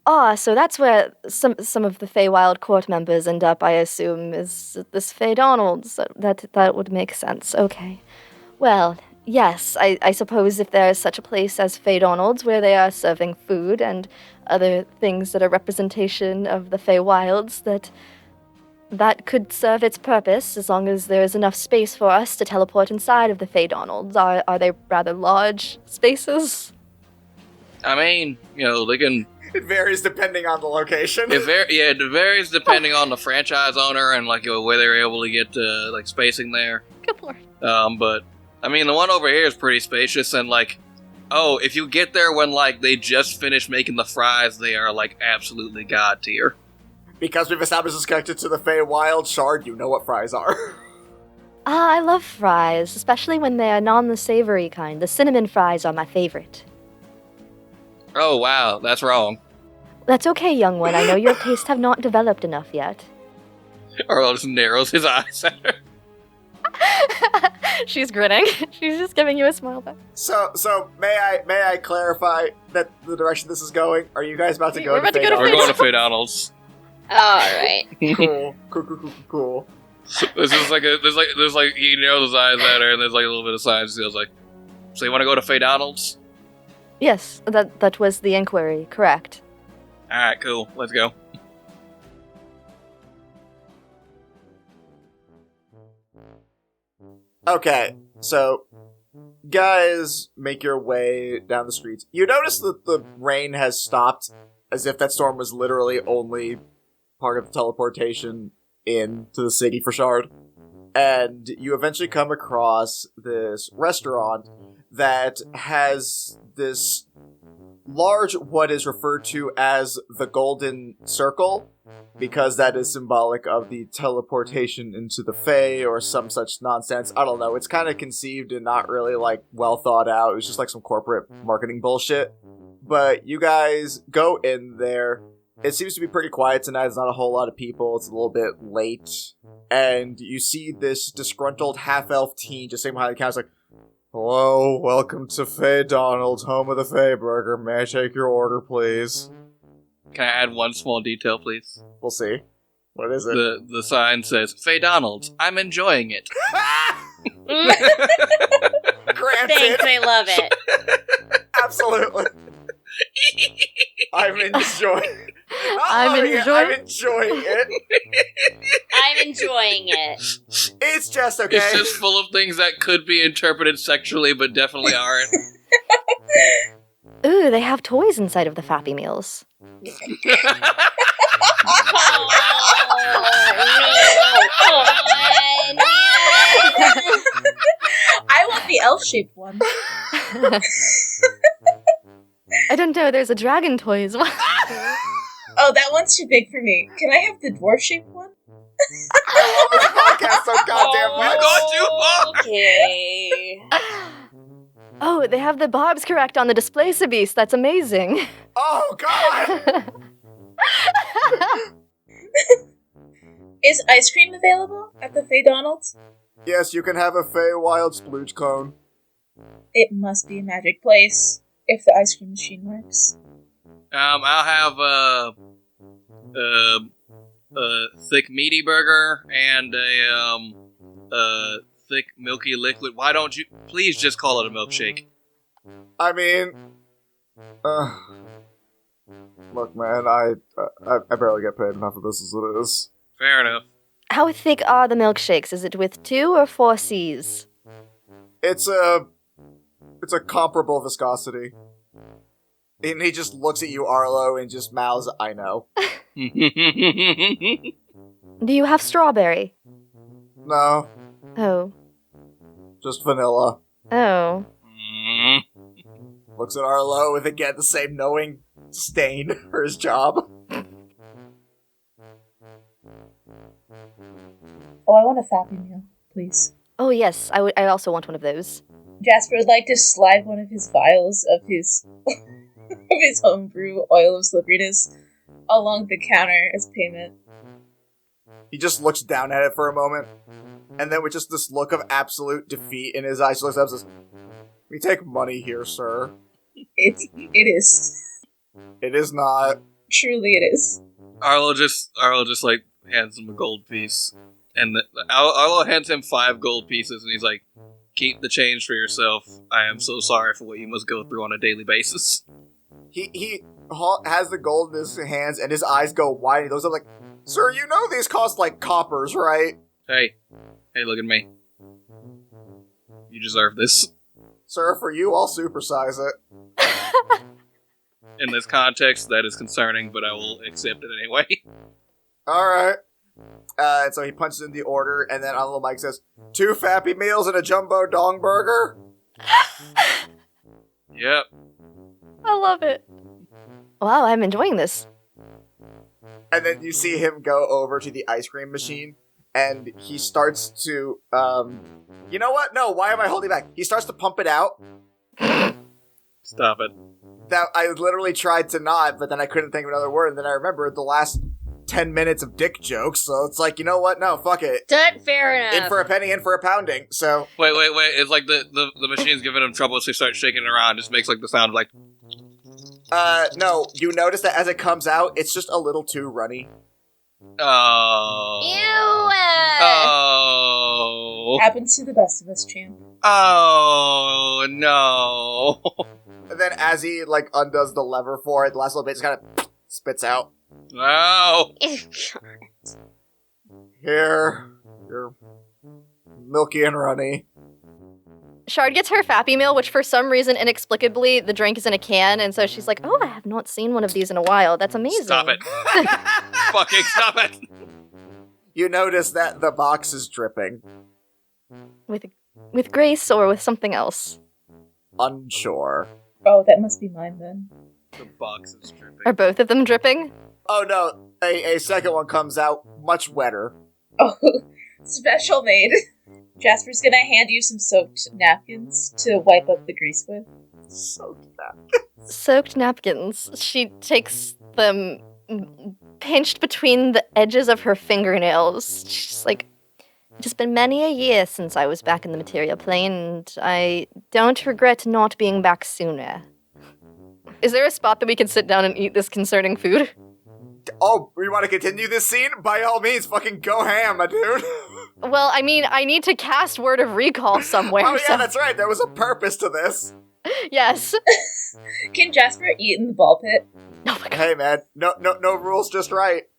Ah, so that's where some of the Feywild court members end up, I assume, is this Fey Donald's. That would make sense. Okay. Well, yes, I suppose if there is such a place as Fey Donald's where they are serving food and other things that are representation of the Feywilds, that could serve its purpose as long as there is enough space for us to teleport inside of the Fey Donald's. Are they rather large spaces? I mean, they can. It varies depending on the location. It varies depending on the franchise owner and where they're able to get spacing there. Good lord. But I mean, the one over here is pretty spacious, and if you get there when they just finished making the fries, they are absolutely god tier. Because we've established it's connected to the Feywild Shard, you know what fries are. I love fries, especially when they are non-savory kind. The cinnamon fries are my favorite. Oh wow, that's wrong. That's okay, young one. I know your tastes have not developed enough yet. Arlo just narrows his eyes at her. She's grinning. She's just giving you a smile back. So may I clarify that the direction this is going? Are you guys about to go We're to about to Fey go to We're Donald's? going to Fey Donald's. Alright. Cool. So this is there's he narrows his eyes at her, and there's a little bit of silence. He goes so you want to go to Fey Donald's? Yes, that was the inquiry, correct. Alright, cool. Let's go. Okay, so guys make your way down the streets. You notice that the rain has stopped, as if that storm was literally only part of the teleportation into the city for Shard. And you eventually come across this restaurant that has this large, what is referred to as the Golden Circle, because that is symbolic of the teleportation into the Fae or some such nonsense. I don't know. It's kind of conceived and not really well thought out. It was just some corporate marketing bullshit. But you guys go in there. It seems to be pretty quiet tonight. There's not a whole lot of people. It's a little bit late. And you see this disgruntled half-elf teen just sitting behind the counter. Hello, welcome to Fey Donald's, home of the Fey Burger. May I take your order, please? Can I add one small detail, please? We'll see. What is it? The sign says, Fey Donald's, I'm enjoying it. Granted. Thanks, I love it. Absolutely. I'm enjoying I'm enjoying it. I'm enjoying it. It's just okay. It's just full of things that could be interpreted sexually, but definitely aren't. Ooh, they have toys inside of the Fappy-Meals. I want the elf-shaped one. I don't know, there's a dragon toy as well. Oh, that one's too big for me. Can I have the dwarf-shaped one? I love this podcast so goddamn much. We've gone too far! Okay. Oh, they have the barbs correct on the displacer beast. That's amazing. Oh, God! Is ice cream available at the Fey Donald's? Yes, you can have a Feywild splooge cone. It must be a magic place, if the ice cream machine works. I'll have a thick meaty burger and a thick milky liquid. Why don't you please just call it a milkshake? I mean, look, man, I barely get paid enough of this as it is. Fair enough. How thick are the milkshakes? Is it with 2 or 4 C's? It's a comparable viscosity. And he just looks at you, Arlo, and just mouths, I know. Do you have strawberry? No, Oh. just vanilla. Oh. Looks at Arlo with, again, the same knowing stain for his job. Oh, I want a Fappy-Meal, please. Oh yes, I also want one of those. Jasper would like to slide one of his vials of his of his homebrew oil of slipperiness along the counter as payment. He just looks down at it for a moment, and then with just this look of absolute defeat in his eyes, he looks up and says, "We take money here, sir." It is. It is not. Truly it is. Arlo just like hands him a gold piece, and Arlo hands him 5 gold pieces, and he's like, "Keep the change for yourself. I am so sorry for what you must go through on a daily basis." He has the gold in his hands, and his eyes go wide, and he looks up like, "Sir, you know these cost like coppers, right?" Hey, look at me. You deserve this. "Sir, for you, I'll supersize it." In this context, that is concerning, but I will accept it anyway. Alright. And so he punches in the order, and then on the mic says, 2 Fappy-Meals and a jumbo dong burger? Yep. I love it. Wow, I'm enjoying this. And then you see him go over to the ice cream machine, and he starts to, you know what? No, why am I holding back? He starts to pump it out. Stop it. That I literally tried to not, but then I couldn't think of another word, and then I remembered the last 10 minutes of dick jokes, so it's like, you know what? No, fuck it. Fair enough. In for a penny, in for a pounding, so... Wait. It's like the machine's giving him trouble, so he starts shaking it around. It just makes like the sound of like... No, you notice that as it comes out, it's just a little too runny. Oh. Ew! Oh. Happens to the best of us, champ. Oh, no. And then as he, like, undoes the lever for it, the last little bit just kind of spits out. No. Here, you're milky and runny. Shard gets her Fappy-Meal, which for some reason, inexplicably, the drink is in a can, and so she's like, "Oh, I have not seen one of these in a while. That's amazing." Stop it. Fucking stop it. You notice that the box is dripping. With grace or with something else? Unsure. Oh, that must be mine then. The box is dripping. Are both of them dripping? Oh no, a second one comes out much wetter. Oh, special made. Jasper's gonna hand you some soaked napkins to wipe up the grease with. Soaked napkins. She takes them pinched between the edges of her fingernails. She's like, "It has been many a year since I was back in the material plane, and I don't regret not being back sooner." Is there a spot that we can sit down and eat this concerning food? Oh, we want to continue this scene? By all means, fucking go ham, my dude. Well, I mean, I need to cast Word of Recall somewhere. Oh yeah, that's right. There was a purpose to this. Yes. Can Jasper eat in the ball pit? Oh my god. Hey man, no rules, just right.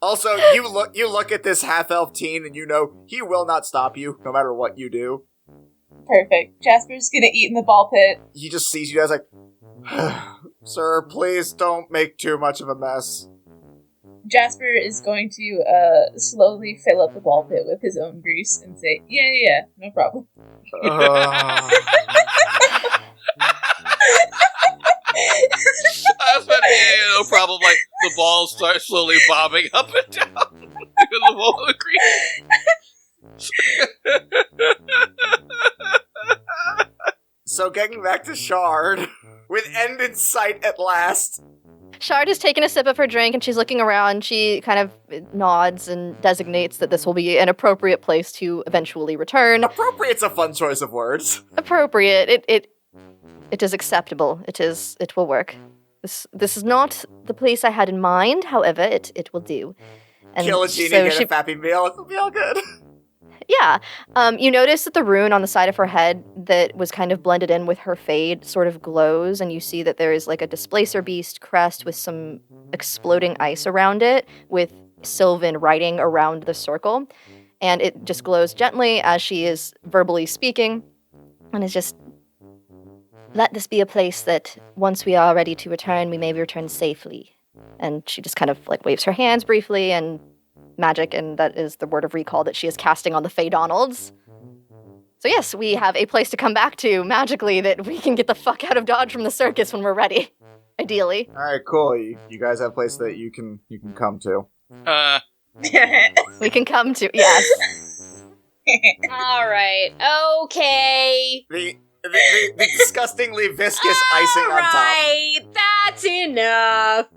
Also, you look at this half-elf teen and you know he will not stop you, no matter what you do. Perfect. Jasper's gonna eat in the ball pit. He just sees you guys like, "Sir, please don't make too much of a mess." Jasper is going to slowly fill up the ball pit with his own grease and say, yeah, no problem. I was about to say, no problem, like, the balls start slowly bobbing up and down because of all the grease. So getting back to Shard, with end in sight at last. Shard has taken a sip of her drink and she's looking around. She kind of nods and designates that this will be an appropriate place to eventually return. Appropriate's a fun choice of words. Appropriate. It is acceptable. It will work. This is not the place I had in mind. However, it will do. And Kill a genie, so get a Fappy-Meal, it'll be all good. Yeah. You notice that the rune on the side of her head that was kind of blended in with her fade sort of glows, and you see that there is like a displacer beast crest with some exploding ice around it, with Sylvan writing around the circle. And it just glows gently as she is verbally speaking, and is just, "Let this be a place that once we are ready to return, we may return safely." And she just kind of like waves her hands briefly and magic, and that is the Word of Recall that she is casting on the Fae Donalds. So yes, we have a place to come back to magically that we can get the fuck out of Dodge from the circus when we're ready. Ideally. Alright, cool. You guys have a place that you can come to. We can come to, yes. Alright, okay. The disgustingly viscous icing on top. Alright, that's enough.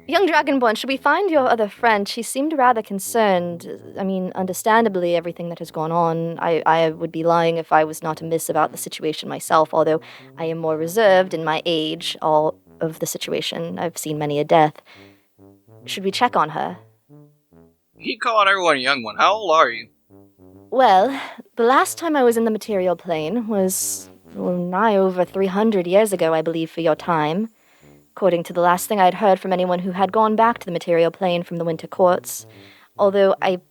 Young Dragonborn, should we find your other friend? She seemed rather concerned. I mean, understandably, everything that has gone on. I would be lying if I was not amiss about the situation myself, although I am more reserved in my age, all of the situation. I've seen many a death. Should we check on her? You keep calling everyone a young one. How old are you? Well, the last time I was in the material plane was nigh over 300 years ago, I believe, for your time. According to the last thing I'd heard from anyone who had gone back to the material plane from the Winter Courts. Although I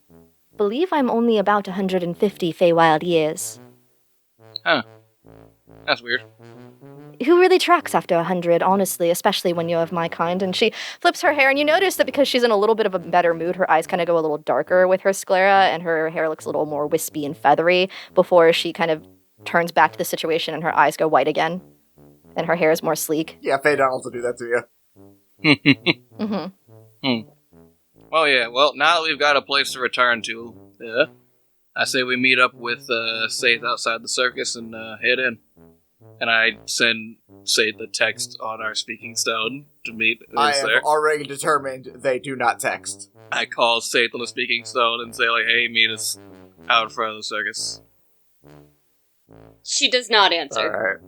believe I'm only about 150 Feywild years. Huh. That's weird. Who really tracks after 100, honestly, especially when you're of my kind? And she flips her hair, and you notice that because she's in a little bit of a better mood, her eyes kind of go a little darker with her sclera, and her hair looks a little more wispy and feathery before she kind of turns back to the situation and her eyes go white again. And her hair is more sleek. Yeah, Faye Donald will do that to you. Mm-hmm. Well, yeah. Well, now that we've got a place to return to, I say we meet up with Saithe outside the circus and head in. And I send Saithe a text on our speaking stone to meet I us have there. already determined they do not text. I call Saithe on the speaking stone and say, like, hey, meet us out in front of the circus. She does not answer. Alright.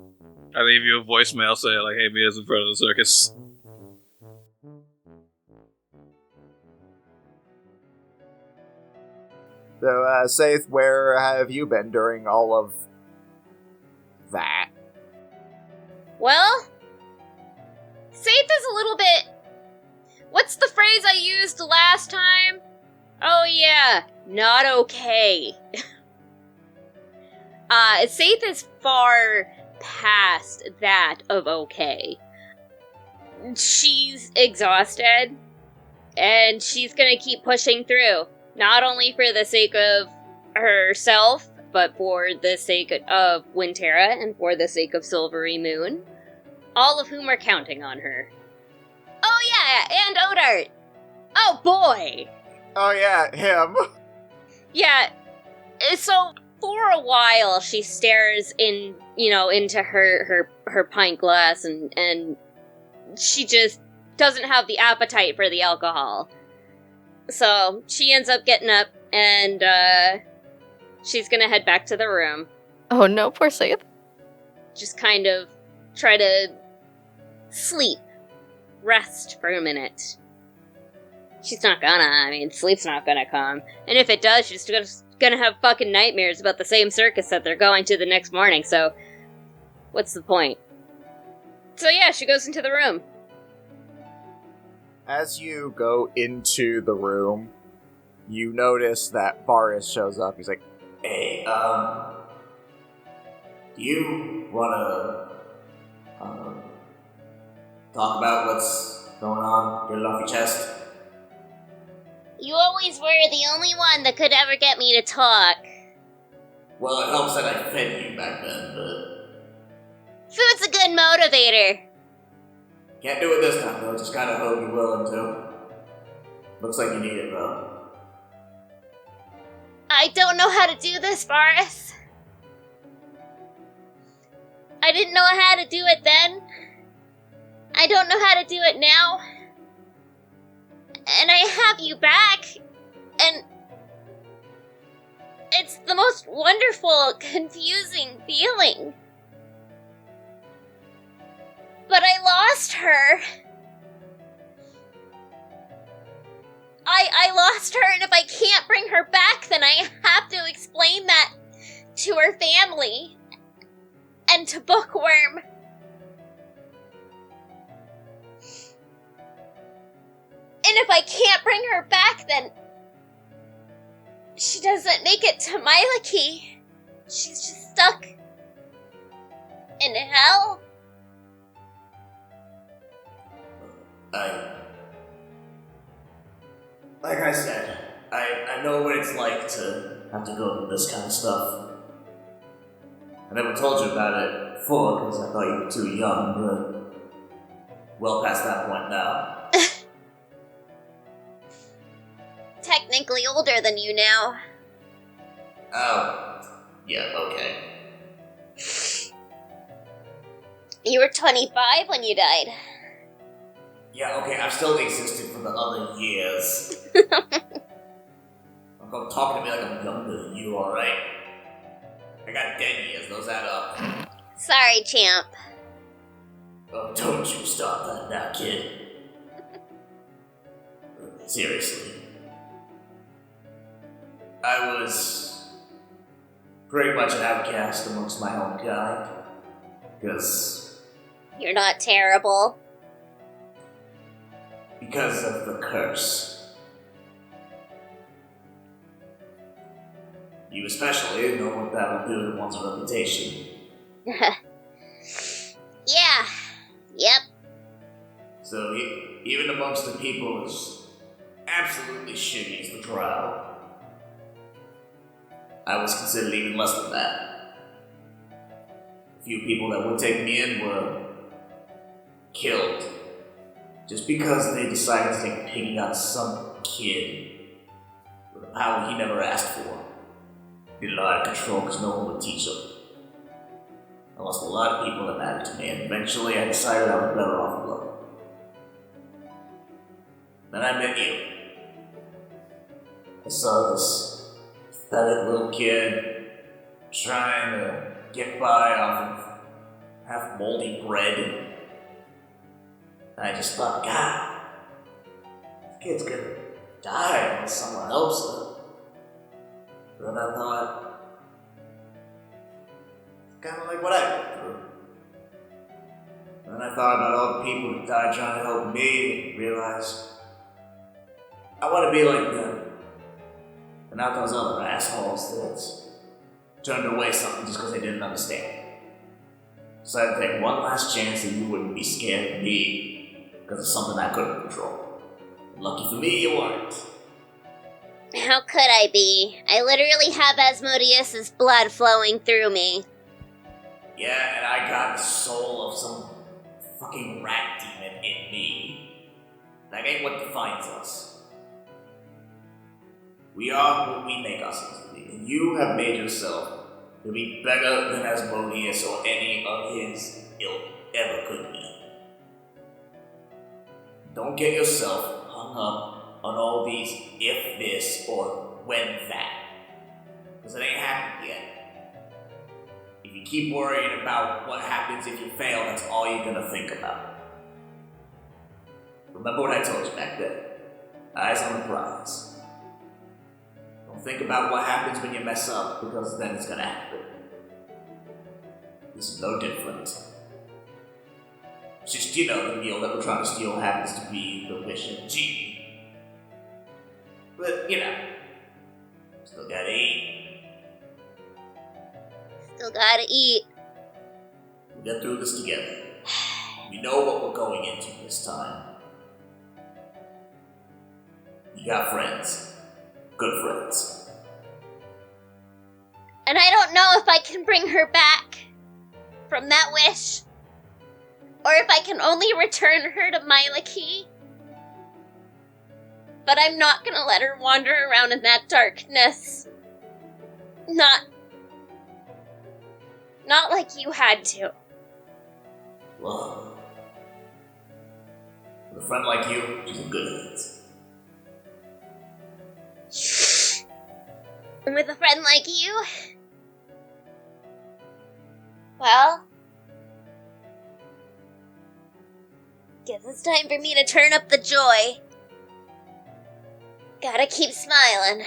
I leave you a voicemail saying, like, hey, meet us in front of the circus. So, Saith, where have you been during all of that? Well, Saith is a little bit... What's the phrase I used last time? Oh yeah, not okay. Saith is far past that of okay. She's exhausted, and she's gonna keep pushing through. Not only for the sake of herself, but for the sake of Winterra and for the sake of Silvery Moon. All of whom are counting on her. Oh yeah, and Odart! Oh boy! Oh yeah, him. Yeah, so for a while she stares into her pint glass and she just doesn't have the appetite for the alcohol. So she ends up getting up and she's gonna head back to the room. Oh no, poor Saith. Just kind of try to sleep. Rest for a minute. She's not gonna. Sleep's not gonna come. And if it does, she's just gonna have fucking nightmares about the same circus that they're going to the next morning, so what's the point? So yeah, she goes into the room. As you go into the room, you notice that Varus shows up. He's like, Hey, do you wanna talk about what's going on? Get it off your chest? You always were the only one that could ever get me to talk. Well, it helps that I fed you back then, but Food's a good motivator. can't do it this time, though. Just kinda hope you're willing to. Looks like you need it, though. I don't know how to do this, Varus. I didn't know how to do it then. I don't know how to do it now. And I have you back. And it's the most wonderful, confusing feeling. But I lost her. I lost her, and if I can't bring her back, then I have to explain that to her family. And to Bookworm. And if I can't bring her back, then she doesn't make it to Mylaki. She's just stuck in hell. Like I said, I know what it's like to have to go through this kind of stuff. I never told you about it before because I thought you were too young, but well past that point now. Technically older than you now. Oh, yeah, okay. You were 25 when you died. Yeah, okay, I've still existed for the other years. Don't talk to me like I'm younger than you, alright? I got dead years, those add up. Sorry, champ. Oh, don't you stop that now, kid. Seriously. I was pretty much an outcast amongst my own kind. Because You're not terrible. Because of the curse. You especially know what that will do to one's reputation. Yeah. Yep. So even amongst the people as absolutely shitty as the crowd, I was considered even less than that. A few people that would take me in were killed just because they decided to take pity on some kid with a power he never asked for. He did it out of control because no one would teach him. I lost a lot of people that mattered to me, and eventually I decided I was better off alone. Then I met you. I saw this pathetic little kid trying to get by off of half moldy bread, and I just thought, God, this kid's gonna die unless someone helps him. But then I thought, it's kind of like what I went through. And then I thought about all the people who died trying to help me, and realized I want to be like them. And not those other assholes that turned away something just because they didn't understand. So I'd take one last chance that you wouldn't be scared of me because of something I couldn't control. And lucky for me, you weren't. How could I be? I literally have Asmodeus's blood flowing through me. Yeah, and I got the soul of some fucking rat demon in me. That ain't what defines us. We are what we make ourselves to be, and you have made yourself to be better than Asmodeus or any of his ilk ever could be. Don't get yourself hung up on all these if this or when that, because it ain't happened yet. If you keep worrying about what happens if you fail, that's all you're gonna think about. Remember what I told you back then. Eyes on the prize. Don't think about what happens when you mess up, because then it's gonna happen. This is no different. It's just, the meal that we're trying to steal happens to be the wish of Genie. But, still gotta eat. Still gotta eat. We'll get through this together. We know what we're going into this time. You got friends. Good friends. And I don't know if I can bring her back from that wish, or if I can only return her to Mylaki. But I'm not gonna let her wander around in that darkness. Not like you had to. Well, with a friend like you, she's a good at it. And with a friend like you, well, guess it's time for me to turn up the joy. Gotta keep smiling.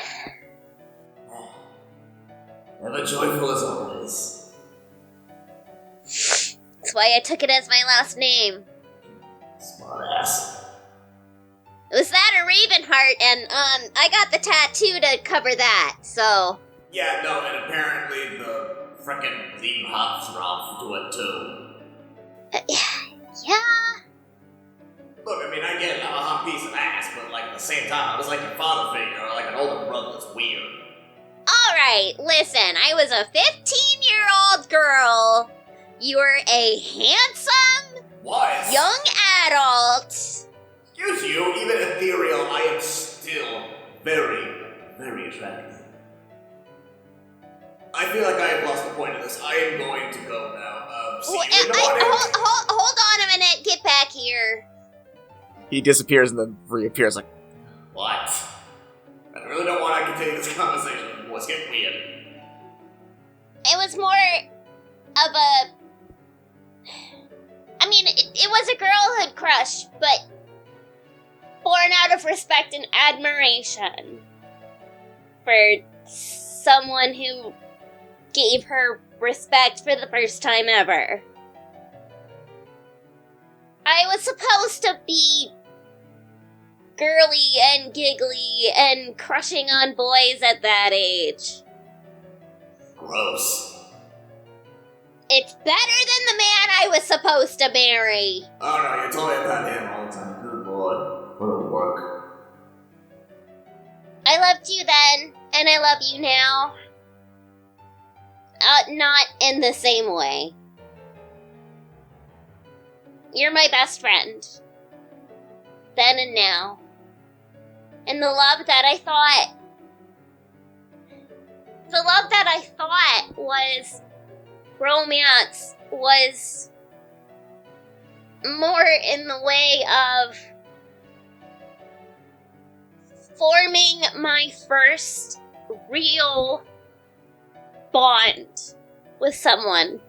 Never joyful as always. That's why I took it as my last name. Smart ass. It was that or Ravenheart, and I got the tattoo to cover that, so. Yeah, no, and apparently the frickin' Leave Hopsroth do it too. Yeah. Look, I mean, I get it, I'm a hot piece of ass, but at the same time, I was like your father figure, or like an older brother that's weird. Alright, listen, I was a 15-year-old girl. You were a handsome, young adult. Excuse you, even ethereal, I am still very, very attractive. I feel like I have lost the point of this. I am going to go now. See you in the morning. Hold on a minute. Get back here. He disappears and then reappears like, What? I really don't want to continue this conversation. It's getting weird. It was more of a... I mean, it was a girlhood crush, but born out of respect and admiration for someone who gave her respect for the first time ever. I was supposed to be girly and giggly and crushing on boys at that age. Gross. It's better than the man I was supposed to marry. Oh no, you told me about him all the time. Good lord. What a work. I loved you then, and I love you now. Not in the same way. You're my best friend. Then and now. And the love that I thought was romance was more in the way of forming my first real bond with someone.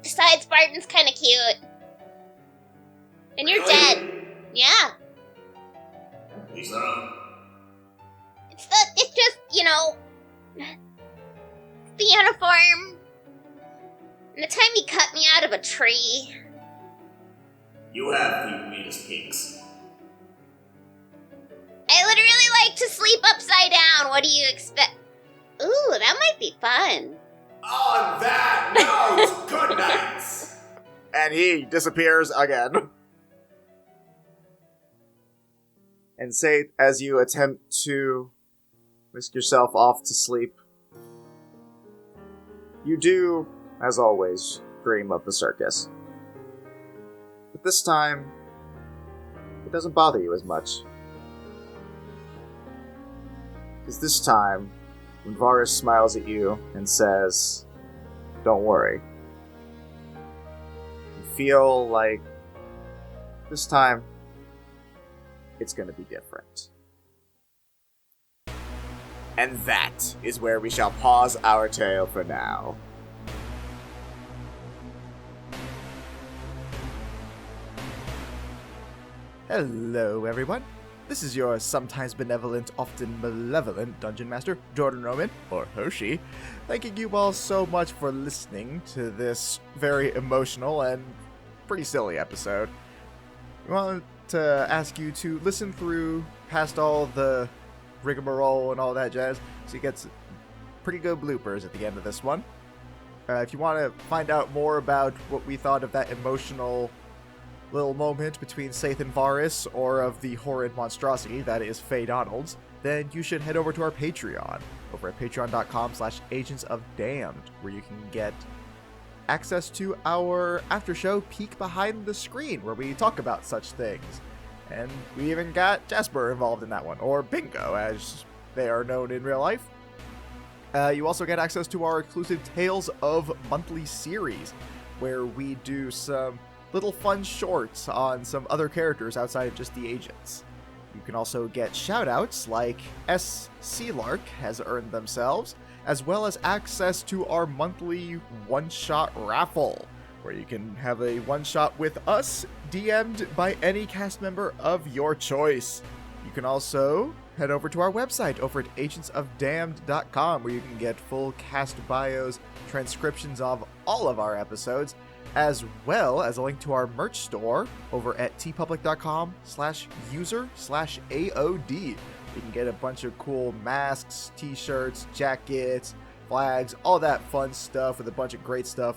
Besides, Barton's kind of cute. And you're Really? dead. Yeah. He's not. It's just, the uniform. And the time he cut me out of a tree. You have the meanest kinks. I literally like to sleep upside down. What do you expect? Ooh, that might be fun. On that note, good night. and he disappears again. And Saithe, as you attempt to whisk yourself off to sleep, you do, as always, dream of the circus. But this time, it doesn't bother you as much. Because this time, when Varus smiles at you and says, "Don't worry," you feel like this time, it's going to be different. And that is where we shall pause our tale for now. Hello, everyone. This is your sometimes benevolent, often malevolent Dungeon Master, Jordan Roman, or Hoshi, thanking you all so much for listening to this very emotional and pretty silly episode. We wanted to ask you to listen through past all the rigmarole and all that jazz, so you get some pretty good bloopers at the end of this one. If you want to find out more about what we thought of that emotional little moment between Saithe and Varus, or of the horrid monstrosity that is Faye Donalds, then you should head over to our Patreon, over at patreon.com/agentsofdamned, where you can get access to our after show Peek Behind the Screen, where we talk about such things. And we even got Jasper involved in that one, or Bingo, as they are known in real life. You also get access to our exclusive Tales of Monthly series, where we do some little fun shorts on some other characters outside of just the agents. You can also get shoutouts like S. Sealark has earned themselves, as well as access to our monthly one-shot raffle, where you can have a one-shot with us, DM'd by any cast member of your choice. You can also head over to our website over at agentsofdamned.com, where you can get full cast bios, transcriptions of all of our episodes, as well as a link to our merch store over at tpublic.com/user/AOD. You can get a bunch of cool masks, t-shirts, jackets, flags, all that fun stuff with a bunch of great stuff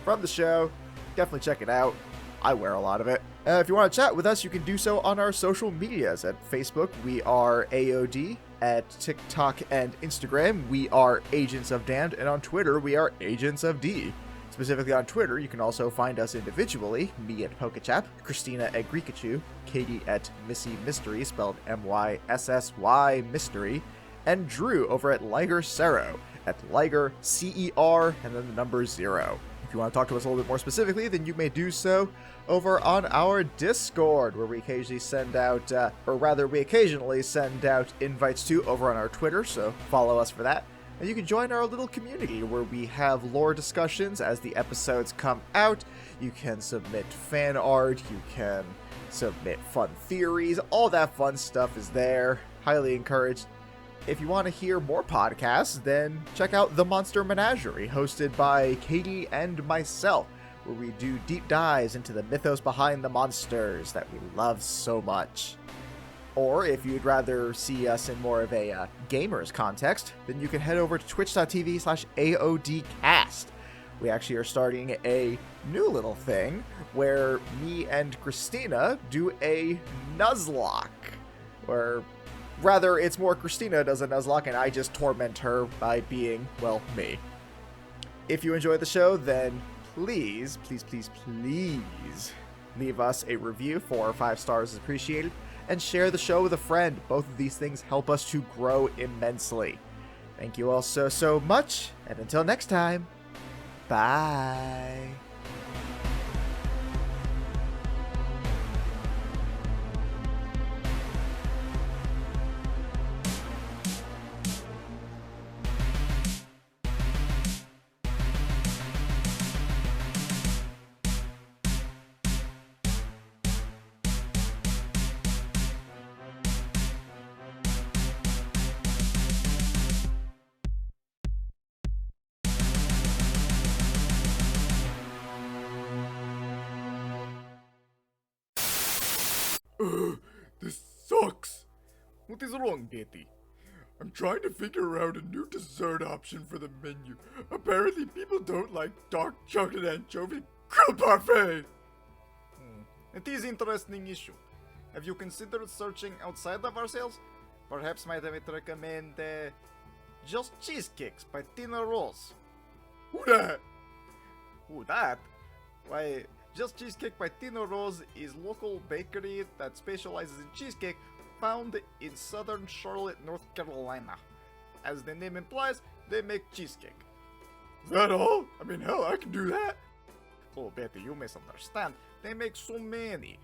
from the show. Definitely check it out. I wear a lot of it. If you want to chat with us, you can do so on our social medias. At Facebook, we are AOD. At TikTok and Instagram, we are Agents of Damned. And on Twitter, we are Agents of D. Specifically on Twitter, you can also find us individually, me at Pokechap, Christina at Greekachu, Katie at Missy Mystery, spelled MYSSY Mystery, and Drew over at Liger Cero, at Liger, CER, and then the number 0. If you want to talk to us a little bit more specifically, then you may do so over on our Discord, where we occasionally send out, we occasionally send out invites to over on our Twitter, so follow us for that. And you can join our little community where we have lore discussions as the episodes come out. You can submit fan art, you can submit fun theories, all that fun stuff is there. Highly encouraged. If you want to hear more podcasts, then check out The Monster Menagerie, hosted by Katie and myself, where we do deep dives into the mythos behind the monsters that we love so much. Or if you'd rather see us in more of a gamer's context, then you can head over to twitch.tv/AODcast. We actually are starting a new little thing where me and Christina do a Nuzlocke, where rather, it's more Christina does a Nuzlocke, and I just torment her by being, well, me. If you enjoy the show, then please, please, please, please leave us a review. 4 or 5 stars is appreciated. And share the show with a friend. Both of these things help us to grow immensely. Thank you all so, so much. And until next time, bye. This sucks. What is wrong, Betty? I'm trying to figure out a new dessert option for the menu. Apparently people don't like dark chocolate anchovy grilled parfait. It is interesting issue. Have you considered searching outside of ourselves? Perhaps might I recommend Just Cheesecakes by Tina Rose. Who that? Who that? Why, Just Cheesecake by Tina Rose is local bakery that specializes in cheesecake found in southern Charlotte, North Carolina. As the name implies, they make cheesecake. Is that all? I mean, hell, I can do that. Oh, Betty, you misunderstand. They make so many.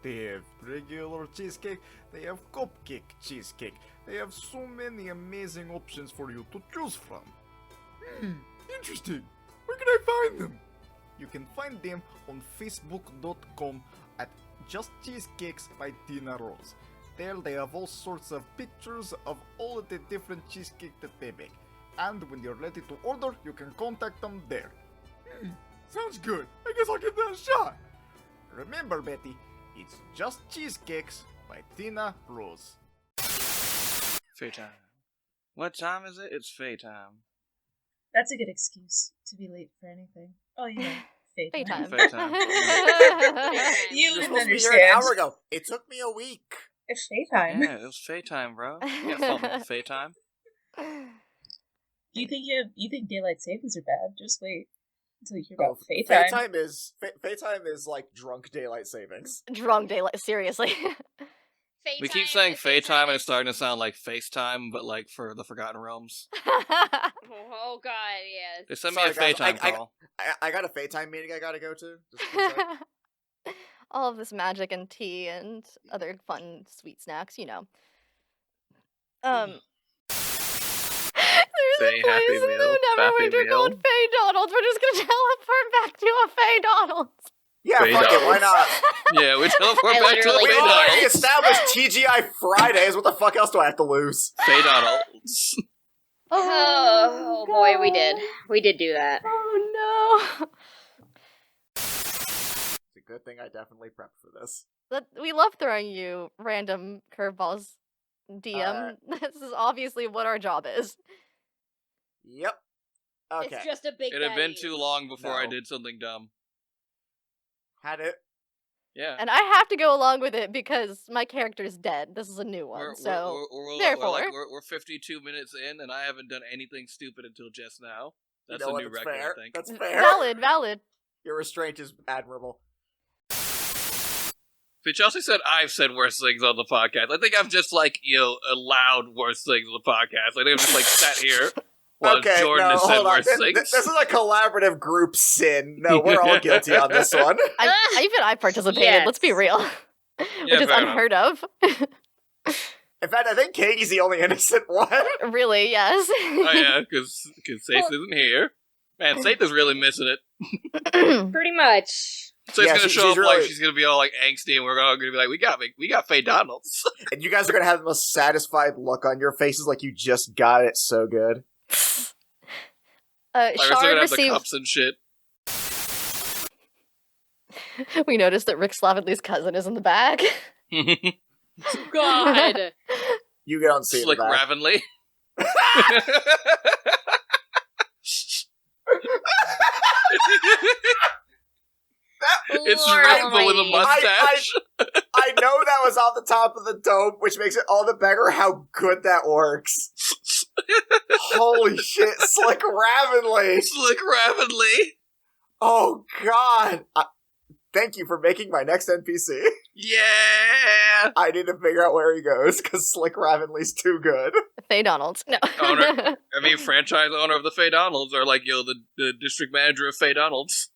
They have regular cheesecake, they have cupcake cheesecake. They have so many amazing options for you to choose from. Interesting. Where can I find them? You can find them on facebook.com at Just Cheesecakes by Tina Rose. There they have all sorts of pictures of all of the different cheesecake that they make. And when you're ready to order, you can contact them there. Sounds good. I guess I'll give that a shot. Remember, Betty, it's Just Cheesecakes by Tina Rose. Fae time. What time is it? It's Fae time. That's a good excuse to be late for anything. Oh, you know, Fae time. Fae time. You You're didn't supposed to be here an understand. hour ago. It took me a week. It's Fae time. Yeah, it was Fae time, bro. You got fun with Fae time. You think daylight savings are bad? Just wait until you hear about Fae time. Fae time is like drunk daylight savings. Drunk daylight, seriously. We keep saying Fae time and it's starting to sound like FaceTime, but like for the Forgotten Realms. Oh god, yes. They sent me a Fae time call. I got a Fae time meeting I gotta go to. Just one sec. All of this magic and tea and other fun sweet snacks, you know. There's Say a place Happy in Meal, the Neverwinter Fappy-Meal. called Fae Donald's. We're just gonna teleport back to a Fae Donald's. Yeah, Fae fuck it, why not? Yeah, we teleport I back to the literally We Fae don't. already Donalds. established TGI Fridays. What the fuck else do I have to lose? Fae Donalds. Oh boy, we did. We did do that. Oh no. It's a good thing I definitely prepped for this. We love throwing you random curveballs, DM. This is obviously what our job is. Yep. Okay. It's just a big. It had been baddies. too long before I No. did something dumb. Had it. Yeah. And I have to go along with it because my character's dead. This is a new one, therefore. We're 52 minutes in, and I haven't done anything stupid until just now. That's You know a what? new That's record, fair. I think. That's fair. Valid. Your restraint is admirable. But Chelsea said I've said worse things on the podcast. I think I've just, allowed worse things on the podcast. I think I've just, sat here While Okay, Jordan no, has said hold on. worse things. This is a collaborative group sin. No, we're all guilty on this one. I participated. Yes. Let's be real. Yeah, Which is fair unheard of. In fact, I think Katie's the only innocent one. Really, yes. Oh yeah, because Saithe isn't here. Man, Saithe is really missing it. Pretty much. So he's Yeah, gonna she's show up really- like she's gonna be all like angsty, and we're all gonna be like, we got Faye Donalds. And you guys are gonna have the most satisfied look on your faces, like you just got it so good. Like we're still Shard gonna have the received. cups and shit. We noticed that Rick Slavenly's cousin is in the back. God. You don't see Slick it back. Ravenly. It's Lord Rainbow with a almighty. mustache. I know that was off the top of the dome, which makes it all the better how good that works. Holy shit, Slick Ravenly! Slick Ravenly. Oh god! Thank you for making my next NPC. Yeah. I need to figure out where he goes, because Slick Ravenly's too good. Faye Donalds. No. Franchise owner of the Faye Donalds, or like, the district manager of Faye Donalds.